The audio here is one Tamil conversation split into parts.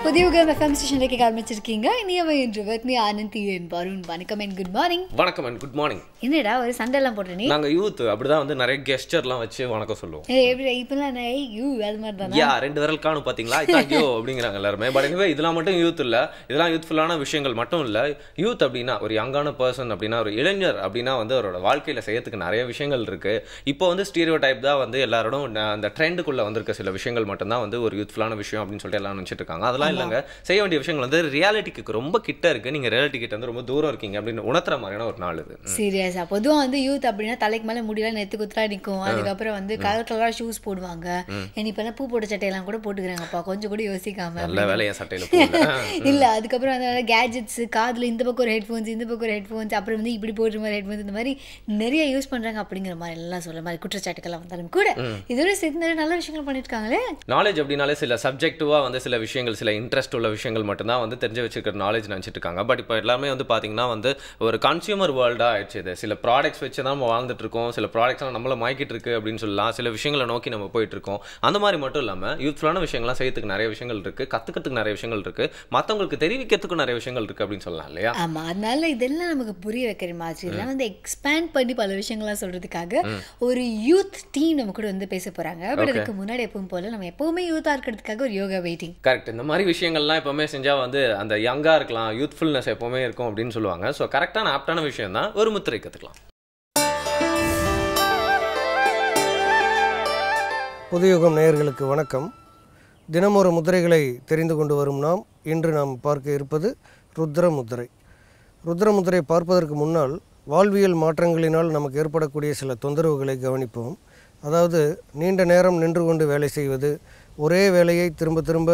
புதியுகம் FM ஸ்டேஷன்ல கேட்க ஆரம்பிச்சிருக்கீங்க. இனியவை என்று வக்னி ஆனந்தி என் வருண். வணக்கம் அண்ட் குட் மார்னிங். வணக்கம் அண்ட் குட் மார்னிங். என்னடா ஒரு சண்டை எல்லாம் போடுற நீ? நாங்க யூத் அப்படிதான் வந்து நிறைய கெஸ்டர்லாம் வச்சு வணக்கம் சொல்லுவோம். எப்படி இப்பெல்லாம் யூ அது மாதிரி தானே? யா ரெண்டு விரல் காணும் பாத்தீங்களா? ஐயோ அப்படிங்கிறாங்க எல்லாருமே. பட் எனவே இதெல்லாம் மட்டும் யூத் இல்ல, இதெல்லாம் யூத்ஃபுல்லான விஷயங்கள் மட்டும் இல்ல. யூத் அப்படின்னா ஒரு யங்கான பர்சன் அப்படின்னா ஒரு இளைஞர் அப்படின்னா வந்து அவரோட வாழ்க்கையில செய்யறதுக்கு நிறைய விஷயங்கள் இருக்கு. இப்போ வந்து ஸ்டீரியோ டைப் தான் வந்து எல்லாரோடும் அந்த ட்ரெண்டுக்குள்ள வந்திருக்க சில விஷயங்கள் மட்டும்தான் வந்து ஒரு யூத்ஃபுல்லான விஷயம் அப்படின்னு சொல்லிட்டு எல்லாம் நினைச்சிட்டு இருக்காங்க. அதெல்லாம் இல்லைங்க, செய்ய வேண்டிய விஷயங்கள் வந்து ரியாலிட்டிக்கு ரொம்ப கிட்ட இருக்கு. நீங்க ரியாலிட்டி கிட்ட வந்து ரொம்ப தூரம் இருக்கீங்க அப்படின்னு உணர்த்துற மாதிரியான ஒரு நாள் இது. சீரியஸா பொதுவாக வந்து யூத் அப்படின்னா தலைக்கு மேலே முடியலாம் நெத்து குத்துறா நிற்கும். அதுக்கப்புறம் வந்து கலர் கலராக ஷூஸ் போடுவாங்க. இப்பெல்லாம் பூ போட்ட சட்டையெல்லாம் கூட போட்டுக்கிறாங்கப்பா, கொஞ்சம் கூட யோசிக்காம. நல்ல வேலை என் சட்டையில இல்ல அதுக்கப்புறம் அந்த கேஜெட்ஸ் காதுல இந்த பக்கம் ஒரு ஹெட்ஃபோன்ஸ் இந்த பக்கம் ஒரு ஹெட்ஃபோன்ஸ் அப்புறம் வந்து இப்படி போடுற மாதிரி ஹெட்ஃபோன்ஸ் இந்த மாதிரி நிறைய யூஸ் பண்றாங்க அப்படிங்கிற மாதிரி எல்லாம் சொல்ற மாதிரி குற்றச்சாட்டுக்கெல்லாம் வந்தாலும் கூட இதோட சேர்த்து நிறைய நல்ல விஷயங்கள் பண்ணிட்டு இருக்காங்களே. நாலேஜ் அப்படின்னாலே சில சப்ஜெக்டிவா வந்து சில விஷயங்கள் சில இன்ட்ரெஸ்ட் உள்ள விஷயங்கள் மட்டும்தான் வந்து தெரிஞ்சு வச்சிருக்கிற நாலேஜ் நினச்சிட்டு இருக்காங்க. பட் இப்போ எல்லாமே வந்து பார்த்தீங்கன்னா வந்து ஒரு கன்சியூமர் வேர்ல்டாக ஆயிடுச்சு. இது சில ப்ராடக்ட்ஸ் வச்சு தான் நம்ம வாழ்ந்துட்டு இருக்கோம். சில ப்ராடக்ட்ஸ்லாம் நம்மளை மாய்க்கிட்டு இருக்கு அப்படின்னு சொல்லலாம். சில விஷயங்களை நோக்கி நம்ம போயிட்டு இருக்கோம். அந்த மாதிரி மட்டும் இல்லாமல் யூத்ஃபுல்லான விஷயங்கள்லாம் செய்யறதுக்கு நிறைய விஷயங்கள் இருக்கு, கற்றுக்கிறதுக்கு நிறைய விஷயங்கள் இருக்கு, மற்றவங்களுக்கு தெரிவிக்கிறதுக்கு நிறைய விஷயங்கள் இருக்கு அப்படின்னு சொல்லலாம் இல்லையா? ஆமாம், அதனால இதெல்லாம் நமக்கு புரிய வைக்கிற மாதிரி எல்லாம் வந்து எக்ஸ்பேண்ட் பண்ணி பல விஷயங்கள்லாம் சொல்றதுக்காக ஒரு யூத் டீம் நம்ம கூட வந்து பேச போறாங்க. பட் அதுக்கு முன்னாடி எப்பவும் போல நம்ம எப்பவுமே யூத்தாக இருக்கிறதுக்காக ஒரு யோகா வெயிட்டிங். கரெக்ட். இந்த மாதிரி விஷயங்கள்லாம் எப்பவுமே செஞ்சால் வந்து அந்த யங்காக இருக்கலாம், யூத்ஃபுல்னஸ் எப்பவுமே இருக்கும் அப்படின்னு சொல்லுவாங்க. ஸோ கரெக்டான ஆப்டான விஷயம் தான் ஒரு முத்திரை கற்றுக்கலாம். புதியுகம் நேயர்களுக்கு வணக்கம். தினமொரு முத்திரைகளை தெரிந்து கொண்டு வரும் நாம் இன்று பார்க்க இருப்பது ருத்ர முத்திரை. ருத்ர முத்திரை பார்ப்பதற்கு முன்னால் வாழ்வியல் மாற்றங்களினால் நமக்கு ஏற்படக்கூடிய சில தொந்தரவுகளை கவனிப்போம். அதாவது நீண்ட நேரம் நின்று கொண்டு வேலை செய்வது, ஒரே வேலையை திரும்ப திரும்ப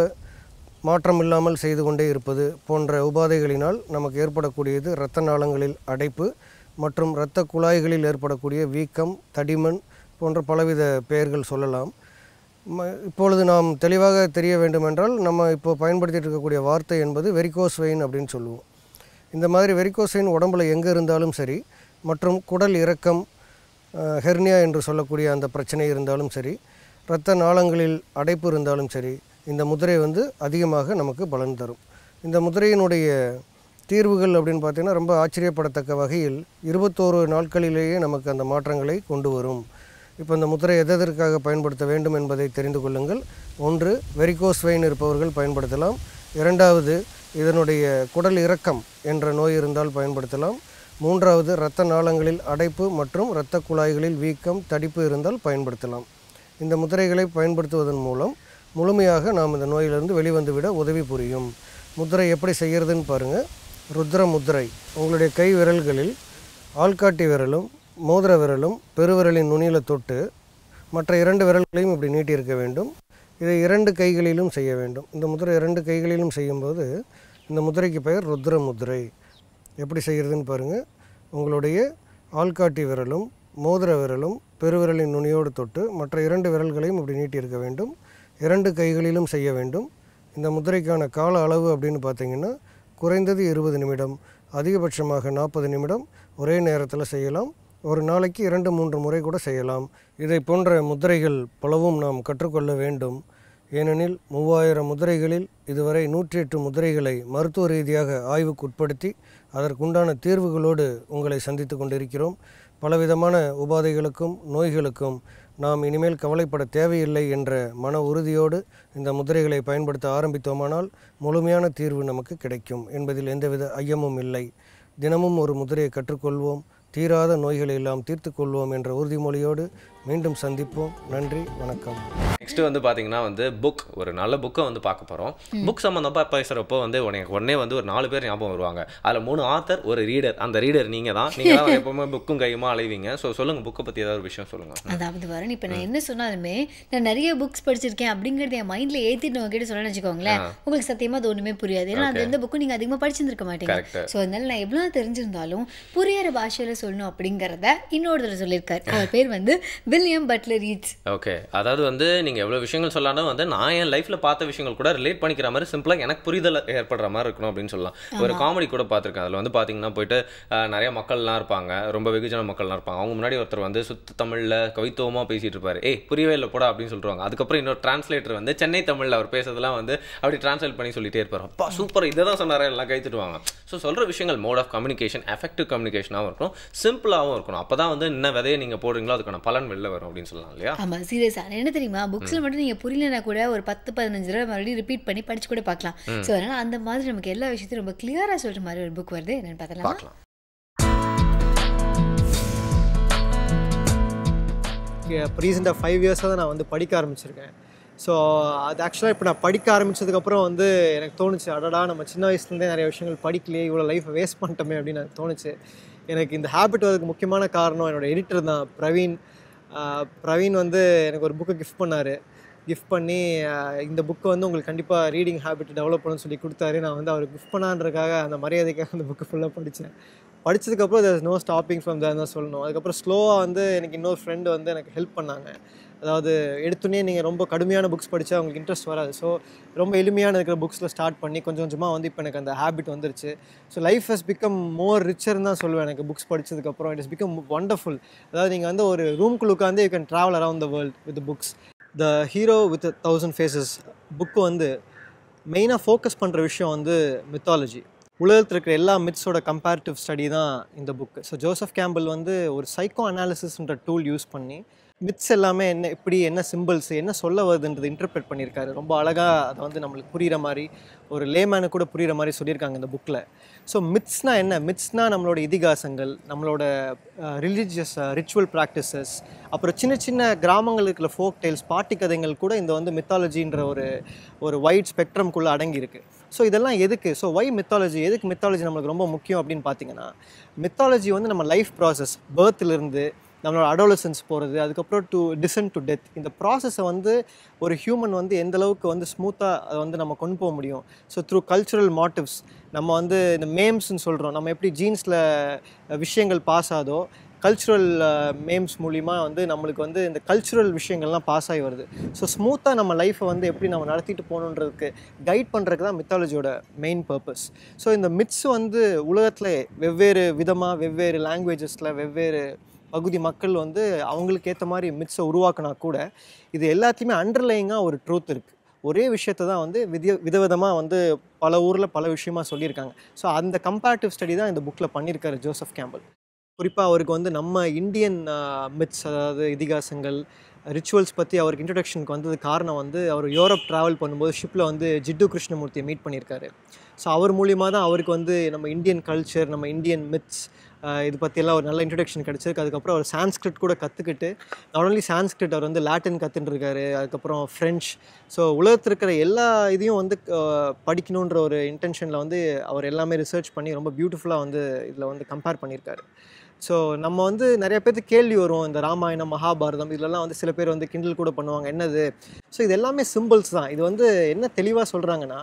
மாற்றமில்லாமல் செய்து கொண்டே இருப்பது போன்ற உபாதைகளினால் நமக்கு ஏற்படக்கூடியது இரத்த நாளங்களில் அடைப்பு மற்றும் இரத்த குழாய்களில் ஏற்படக்கூடிய வீக்கம், தடிமன் போன்ற பலவித பெயர்கள் சொல்லலாம். இப்பொழுது நாம் தெளிவாக தெரிய வேண்டுமென்றால் நம்ம இப்போ பயன்படுத்திட்டு இருக்கக்கூடிய வார்த்தை என்பது வெரிகோஸ் வெயின் அப்படின்னு சொல்லுவோம். இந்த மாதிரி வெரிகோஸ் வெயின் உடம்புல எங்கே இருந்தாலும் சரி, மற்றும் குடல் இறக்கம் ஹெர்னியா என்று சொல்லக்கூடிய அந்த பிரச்சனை இருந்தாலும் சரி, இரத்த நாளங்களில் அடைப்பு இருந்தாலும் சரி, இந்த முதிரை வந்து அதிகமாக நமக்கு பலன் தரும். இந்த முதிரையினுடைய தீர்வுகள் அப்படின்னு பார்த்திங்கன்னா ரொம்ப ஆச்சரியப்படத்தக்க வகையில் 21 நாட்களிலேயே நமக்கு அந்த மாற்றங்களை கொண்டு வரும். இப்போ இந்த முதிரை எதற்காக பயன்படுத்த வேண்டும் என்பதை தெரிந்து கொள்ளுங்கள். ஒன்று, வெரிகோஸ் வெயின் இருப்பவர்கள் பயன்படுத்தலாம். இரண்டாவது, இதனுடைய குடல் இறக்கம் என்ற நோய் இருந்தால் பயன்படுத்தலாம். மூன்றாவது, இரத்த நாளங்களில் அடைப்பு மற்றும் இரத்த குழாய்களில் வீக்கம், தடிப்பு இருந்தால் பயன்படுத்தலாம். இந்த முதிரைகளை பயன்படுத்துவதன் மூலம் முழுமையாக நாம் இந்த நோயிலிருந்து வெளிவந்துவிட உதவி புரியும். முத்திரை எப்படி செய்கிறதுன்னு பாருங்கள். ருத்ர முத்திரை உங்களுடைய கை விரல்களில் ஆள்காட்டி விரலும் மோதிர விரலும் பெருவிரலின் நுனியில் தொட்டு மற்ற 2 விரல்களையும் இப்படி நீட்டியிருக்க வேண்டும். இதை 2 கைகளிலும் செய்ய வேண்டும். இந்த முத்திரை 2 கைகளிலும் செய்யும்போது இந்த முத்திரைக்கு பெயர் ருத்ர முத்திரை. எப்படி செய்கிறதுன்னு பாருங்கள். உங்களுடைய ஆள்காட்டி விரலும் மோதிர விரலும் பெருவிரலின் நுனியோடு தொட்டு மற்ற 2 விரல்களையும் இப்படி நீட்டியிருக்க வேண்டும். 2 கைகளிலும் செய்ய வேண்டும். இந்த முத்திரைக்கான கால அளவு அப்படின்னு பார்த்திங்கன்னா குறைந்தது 20 நிமிடம், அதிகபட்சமாக 40 நிமிடம் ஒரே நேரத்தில் செய்யலாம். ஒரு நாளைக்கு 2-3 முறை கூட செய்யலாம். இதை போன்ற முத்திரைகள் பலவும் நாம் கற்றுக்கொள்ள வேண்டும். ஏனெனில் 3000 முத்திரைகளில் இதுவரை 108 முத்திரைகளை மருத்துவ ரீதியாக ஆய்வுக்கு உட்படுத்தி அதற்குண்டான தீர்வுகளோடு உங்களை சந்தித்து கொண்டிருக்கிறோம். பலவிதமான உபாதைகளுக்கும் நோய்களுக்கும் நாம் இனிமேல் கவலைப்பட தேவையில்லை என்ற மன உறுதியோடு இந்த முத்திரைகளை பயன்படுத்த ஆரம்பித்தோமானால் முழுமையான தீர்வு நமக்கு கிடைக்கும் என்பதில் எந்தவித ஐயமும் இல்லை. தினமும் ஒரு முத்திரையை கற்றுக்கொள்வோம், தீராத நோய்களை எல்லாம் தீர்த்து கொள்வோம் என்ற உறுதிமொழியோடு மீண்டும் சந்திப்போம். நன்றி, வணக்கம். நெக்ஸ்ட் வந்து பார்த்தீங்கன்னா வந்து ஒரு நல்ல புக்கை வந்து பார்க்க போகிறோம். புக் சம்மந்தமாக பேசுகிறப்போ வந்து உடனே வந்து ஒரு 4 பேர் ஞாபகம் வருவாங்க. அதில் 3 ஆத்தர், ஒரு ரீடர். அந்த ரீடர் நீங்கள் தான் எப்பவுமே புக்கும் கையுமா அலைவீங்க. ஸோ சொல்லுங்கள், புக்கை பற்றி ஏதாவது ஒரு விஷயம் சொல்லுங்கள். அதாவது வரேன், இப்போ நான் என்ன சொன்னாலுமே நான் நிறைய புக்ஸ் படிச்சிருக்கேன் அப்படிங்கிறது என் மைண்டில் ஏற்றிட்டு உங்ககிட்ட சொல்லணும்னு வச்சுக்கோங்களேன், உங்களுக்கு சத்தியமாக அது ஒன்றுமே புரியாது. ஏன்னா அது எந்த புக்கும் நீங்கள் அதிகமாக படிச்சிருந்துருக்க மாட்டீங்க. ஸோ அதனால நான் எவ்வளோ தெரிஞ்சிருந்தாலும் புரியிற பாஷையில் சொல்லணும் அப்படிங்கிறத இன்னொரு தடவை சொல்லியிருக்காரு. அவர் பேர் வந்து வில்லியம் பட்லர் ஈட்ஸ். ஓகே, அதாவது வந்து நீங்கள் எவ்வளோ விஷயங்கள் சொல்லாலும் வந்து நான் என் லைஃப்பில் பார்த்த விஷயங்கள் கூட ரிலேட் பண்ணிக்கிற மாதிரி சிம்பிளாக எனக்கு புரிதல் ஏற்படுற மாதிரி இருக்கணும் அப்படின்னு சொல்லலாம். ஒரு காமெடி கூட பார்த்துருக்கேன். அதில் வந்து பார்த்தீங்கன்னா போயிட்டு நிறைய மக்கள்லாம் இருப்பாங்க, ரொம்ப வெகுஜன மக்கள்லாம் இருப்பாங்க. அவங்க முன்னாடி ஒருத்தர் வந்து சுத்த தமிழில் கவித்துவமாக பேசிகிட்டு இருப்பார். புரியவே இல்லை போடா அப்படின்னு சொல்லிடுவாங்க. அதுக்கப்புறம் இன்னொரு டிரான்ஸ்லேட்டர் வந்து சென்னை தமிழில் அவர் பேசுறதுலாம் வந்து அப்படி டிரான்ஸ்லேட் பண்ணி சொல்லிட்டே இருப்பார். அப்பா சூப்பர், இதை தான் சொன்னார், எல்லாம் கைத்துட்டுவாங்க. ஸோ சொல்கிற விஷயங்கள் மோட் ஆஃப் கம்யூனிகேஷன் எஃபெக்டிவ் கம்யூனிகேஷனாகவும் இருக்கணும், சிம்பிளாகவும் இருக்கணும். அப்போ தான் வந்து என்ன விதையை நீங்கள் போடுறீங்களோ அதுக்கான பலன் வெளில வரும் அப்படின்னு சொல்லலாம் இல்லையா? ஆமாம், சீரியஸாக என்ன தெரியுமா, புக்ஸில் மட்டும் நீங்கள் புரியலனா கூட ஒரு 10-15 தடவை மறுபடியும் ரிப்பீட் பண்ணி படிச்சு கூட பார்க்கலாம். ஸோ அதனால் அந்த மாதிரி நமக்கு எல்லா விஷயத்தையும் ரொம்ப கிளியராக சொல்கிற மாதிரி ஒரு புக் வருது. என்னென்னு பார்க்கலாம். இப்போ ரீசெண்டாக 5 இயர்ஸாக தான் நான் வந்து படிக்க ஆரம்பிச்சிருக்கேன். ஸோ அது ஆக்சுவலாக இப்போ நான் படிக்க ஆரம்பித்ததுக்கப்புறம் வந்து எனக்கு தோணுச்சு, அடடா நம்ம சின்ன வயசுலேருந்தே நிறைய விஷயங்கள் படிக்கலையே, இவ்வளோ லைஃப்பை வேஸ்ட் பண்ணிட்டோமே அப்படின்னு எனக்கு தோணுச்சு. எனக்கு இந்த ஹேபிட் வரதுக்கு முக்கியமான காரணம் என்னோடய எடிட்டர் தான், பிரவீன். பிரவீன் வந்து எனக்கு ஒரு புக்கை கிஃப்ட் பண்ணார். கிஃப்ட் பண்ணி இந்த புக்கு வந்து உங்களுக்கு கண்டிப்பாக ரீடிங் ஹேபிட் டெவலப் பண்ணணும்னு சொல்லி கொடுத்தாரு. நான் வந்து அவர் கிஃப்ட் பண்ணான்றதுக்காக அந்த மரியாதைக்காக அந்த புக்கு ஃபுல்லாக படித்தேன். படித்ததுக்கப்புறம் there is no stopping from there தான் சொல்லணும். அதுக்கப்புறம் ஸ்லோவாக வந்து எனக்கு இன்னொரு ஃப்ரெண்டு வந்து எனக்கு ஹெல்ப் பண்ணாங்க. அதாவது எடுத்துனே நீங்கள் ரொம்ப கடுமையான புக்ஸ் படித்தா உங்களுக்கு இன்ட்ரெஸ்ட் வராது. ஸோ ரொம்ப எளிமையான இருக்கிற புக்ஸில் ஸ்டார்ட் பண்ணி கொஞ்சம் கொஞ்சமாக வந்து இப்போ எனக்கு அந்த ஹேபிட் வந்துருச்சு. So life has become more ரிச்சர்னு தான் சொல்லுவேன். எனக்கு புக்ஸ் படித்ததுக்கப்புறம் இட் இஸ் பிகம் வண்டர்ஃபுல். அதாவது நீங்கள் வந்து ஒரு ரூம்குள்ளே உட்காந்து you can travel around the world with books. The hero with 1000 faces book வந்து மெயினாக ஃபோக்கஸ் பண்ணுற விஷயம் வந்து மித்தாலஜி. உலகத்தில் இருக்கிற எல்லா மித்ஸோட கம்பேரிட்டிவ் ஸ்டடி தான் இந்த புக்கு. ஸோ ஜோசப் கேம்பிள் வந்து ஒரு சைக்கோ அனாலிசிஸ்ன்ற டூல் யூஸ் பண்ணி மித்ஸ் எல்லாமே என்ன, இப்படி என்ன சிம்பிள்ஸ் என்ன சொல்ல வருதுன்றது இன்டர்பிரேட் பண்ணியிருக்காரு. ரொம்ப அழகாக அதை வந்து நம்மளுக்கு புரிகிற மாதிரி, ஒரு லேமேனு கூட புரிகிற மாதிரி சொல்லியிருக்காங்க இந்த புக்கில். ஸோ மித்ஸ்னால் என்ன, மித்ஸ்னால் நம்மளோட இதிகாசங்கள், நம்மளோட ரிலீஜியஸ் ரிச்சுவல் ப்ராக்டிசஸ், அப்புறம் சின்ன சின்ன கிராமங்கள் இருக்கிற ஃபோக் டெய்ல்ஸ், பாட்டி கதைகள் கூட இந்த வந்து மித்தாலஜின்ற ஒரு வைட் ஸ்பெக்ட்ரம்குள்ளே அடங்கியிருக்கு. ஸோ இதெல்லாம் எதுக்கு, ஸோ வை மித்தாலஜி, எதுக்கு மித்தாலஜி நம்மளுக்கு ரொம்ப முக்கியம் அப்படின்னு பார்த்தீங்கன்னா, மித்தாலஜி வந்து நம்ம லைஃப் ப்ராசஸ், பர்த்லேருந்து நம்மளோட அடோலசன்ஸ் போகிறது, அதுக்கப்புறம் டிசன்ட் டு டெத், இந்த ப்ராசஸை வந்து ஒரு ஹியூமன் வந்து எந்த அளவுக்கு வந்து ஸ்மூத்தாக அதை வந்து நம்ம கொண்டு போக முடியும். ஸோ த்ரூ கல்ச்சுரல் மோட்டிவ்ஸ், நம்ம வந்து இந்த மேம்ஸ்ன்னு சொல்கிறோம், நம்ம எப்படி ஜீன்ஸில் விஷயங்கள் பாஸ் ஆகுதோ, கல்ச்சுரல் மேம்ஸ் மூலிமா வந்து நம்மளுக்கு வந்து இந்த கல்ச்சுரல் விஷயங்கள்லாம் பாஸ் ஆகி வருது. ஸோ ஸ்மூத்தாக நம்ம லைஃப்பை வந்து எப்படி நம்ம நடத்திட்டு போகணுன்றதுக்கு கைட் பண்ணுறதுக்கு தான் மித்தாலஜியோட மெயின் பர்பஸ். ஸோ இந்த மித்ஸ் வந்து உலகத்தில் வெவ்வேறு விதமாக, வெவ்வேறு லாங்குவேஜஸில், வெவ்வேறு பகுதி மக்கள் வந்து அவங்களுக்கு ஏற்ற மாதிரி மித்ஸை உருவாக்கினா கூட இது எல்லாத்தையுமே அண்டர்லைங்காக ஒரு ட்ரூத் இருக்குது. ஒரே விஷயத்தை தான் வந்து விதவிதமாக வந்து பல ஊரில் பல விஷயமாக சொல்லியிருக்காங்க. ஸோ அந்த கம்பேரிட்டிவ் ஸ்டடி தான் இந்த புக்கில் பண்ணியிருக்காரு ஜோசப் கேம்பிள். குறிப்பாக அவருக்கு வந்து நம்ம இந்தியன் மித்ஸ், அதாவது இதிகாசங்கள், ரிச்சுவல்ஸ் பற்றி அவருக்கு இன்ட்ரடக்ஷனுக்கு வந்தது காரணம் வந்து அவர் யூரோப் ட்ராவல் பண்ணும்போது ஷிப்பில் வந்து ஜிட்டு கிருஷ்ணமூர்த்தியை மீட் பண்ணியிருக்காரு. ஸோ அவர் மூலிமா தான் அவருக்கு வந்து நம்ம இந்தியன் கல்ச்சர், நம்ம இந்தியன் மித்ஸ் இது பற்றியெல்லாம் ஒரு நல்ல இன்ட்ரடக்ஷன் கிடச்சிருக்கு. அதுக்கப்புறம் அவர் சான்ஸ்கிரிட் கூட கற்றுக்கிட்டு, நாட் ஓன்லி சான்ஸ்கிரிட், அவர் வந்து லாட்டின் கற்றுட்டுருக்காரு, அதுக்கப்புறம் ஃப்ரெஞ்ச். ஸோ உலகத்தில் இருக்கிற எல்லா இதையும் வந்து படிக்கணுன்ற ஒரு இன்டென்ஷனில் வந்து அவர் எல்லாமே ரிசர்ச் பண்ணி ரொம்ப பியூட்டிஃபுல்லாக வந்து இதில் வந்து கம்பேர் பண்ணியிருக்காரு. ஸோ நம்ம வந்து நிறைய பேருக்கு கேள்வி வரும், இந்த ராமாயணம், மகாபாரதம் இதிலெல்லாம் வந்து சில பேர் வந்து கிண்டல் கூட பண்ணுவாங்க, என்னது. ஸோ இது எல்லாமே சிம்பிள்ஸ் தான். இது வந்து என்ன தெளிவாக சொல்கிறாங்கன்னா,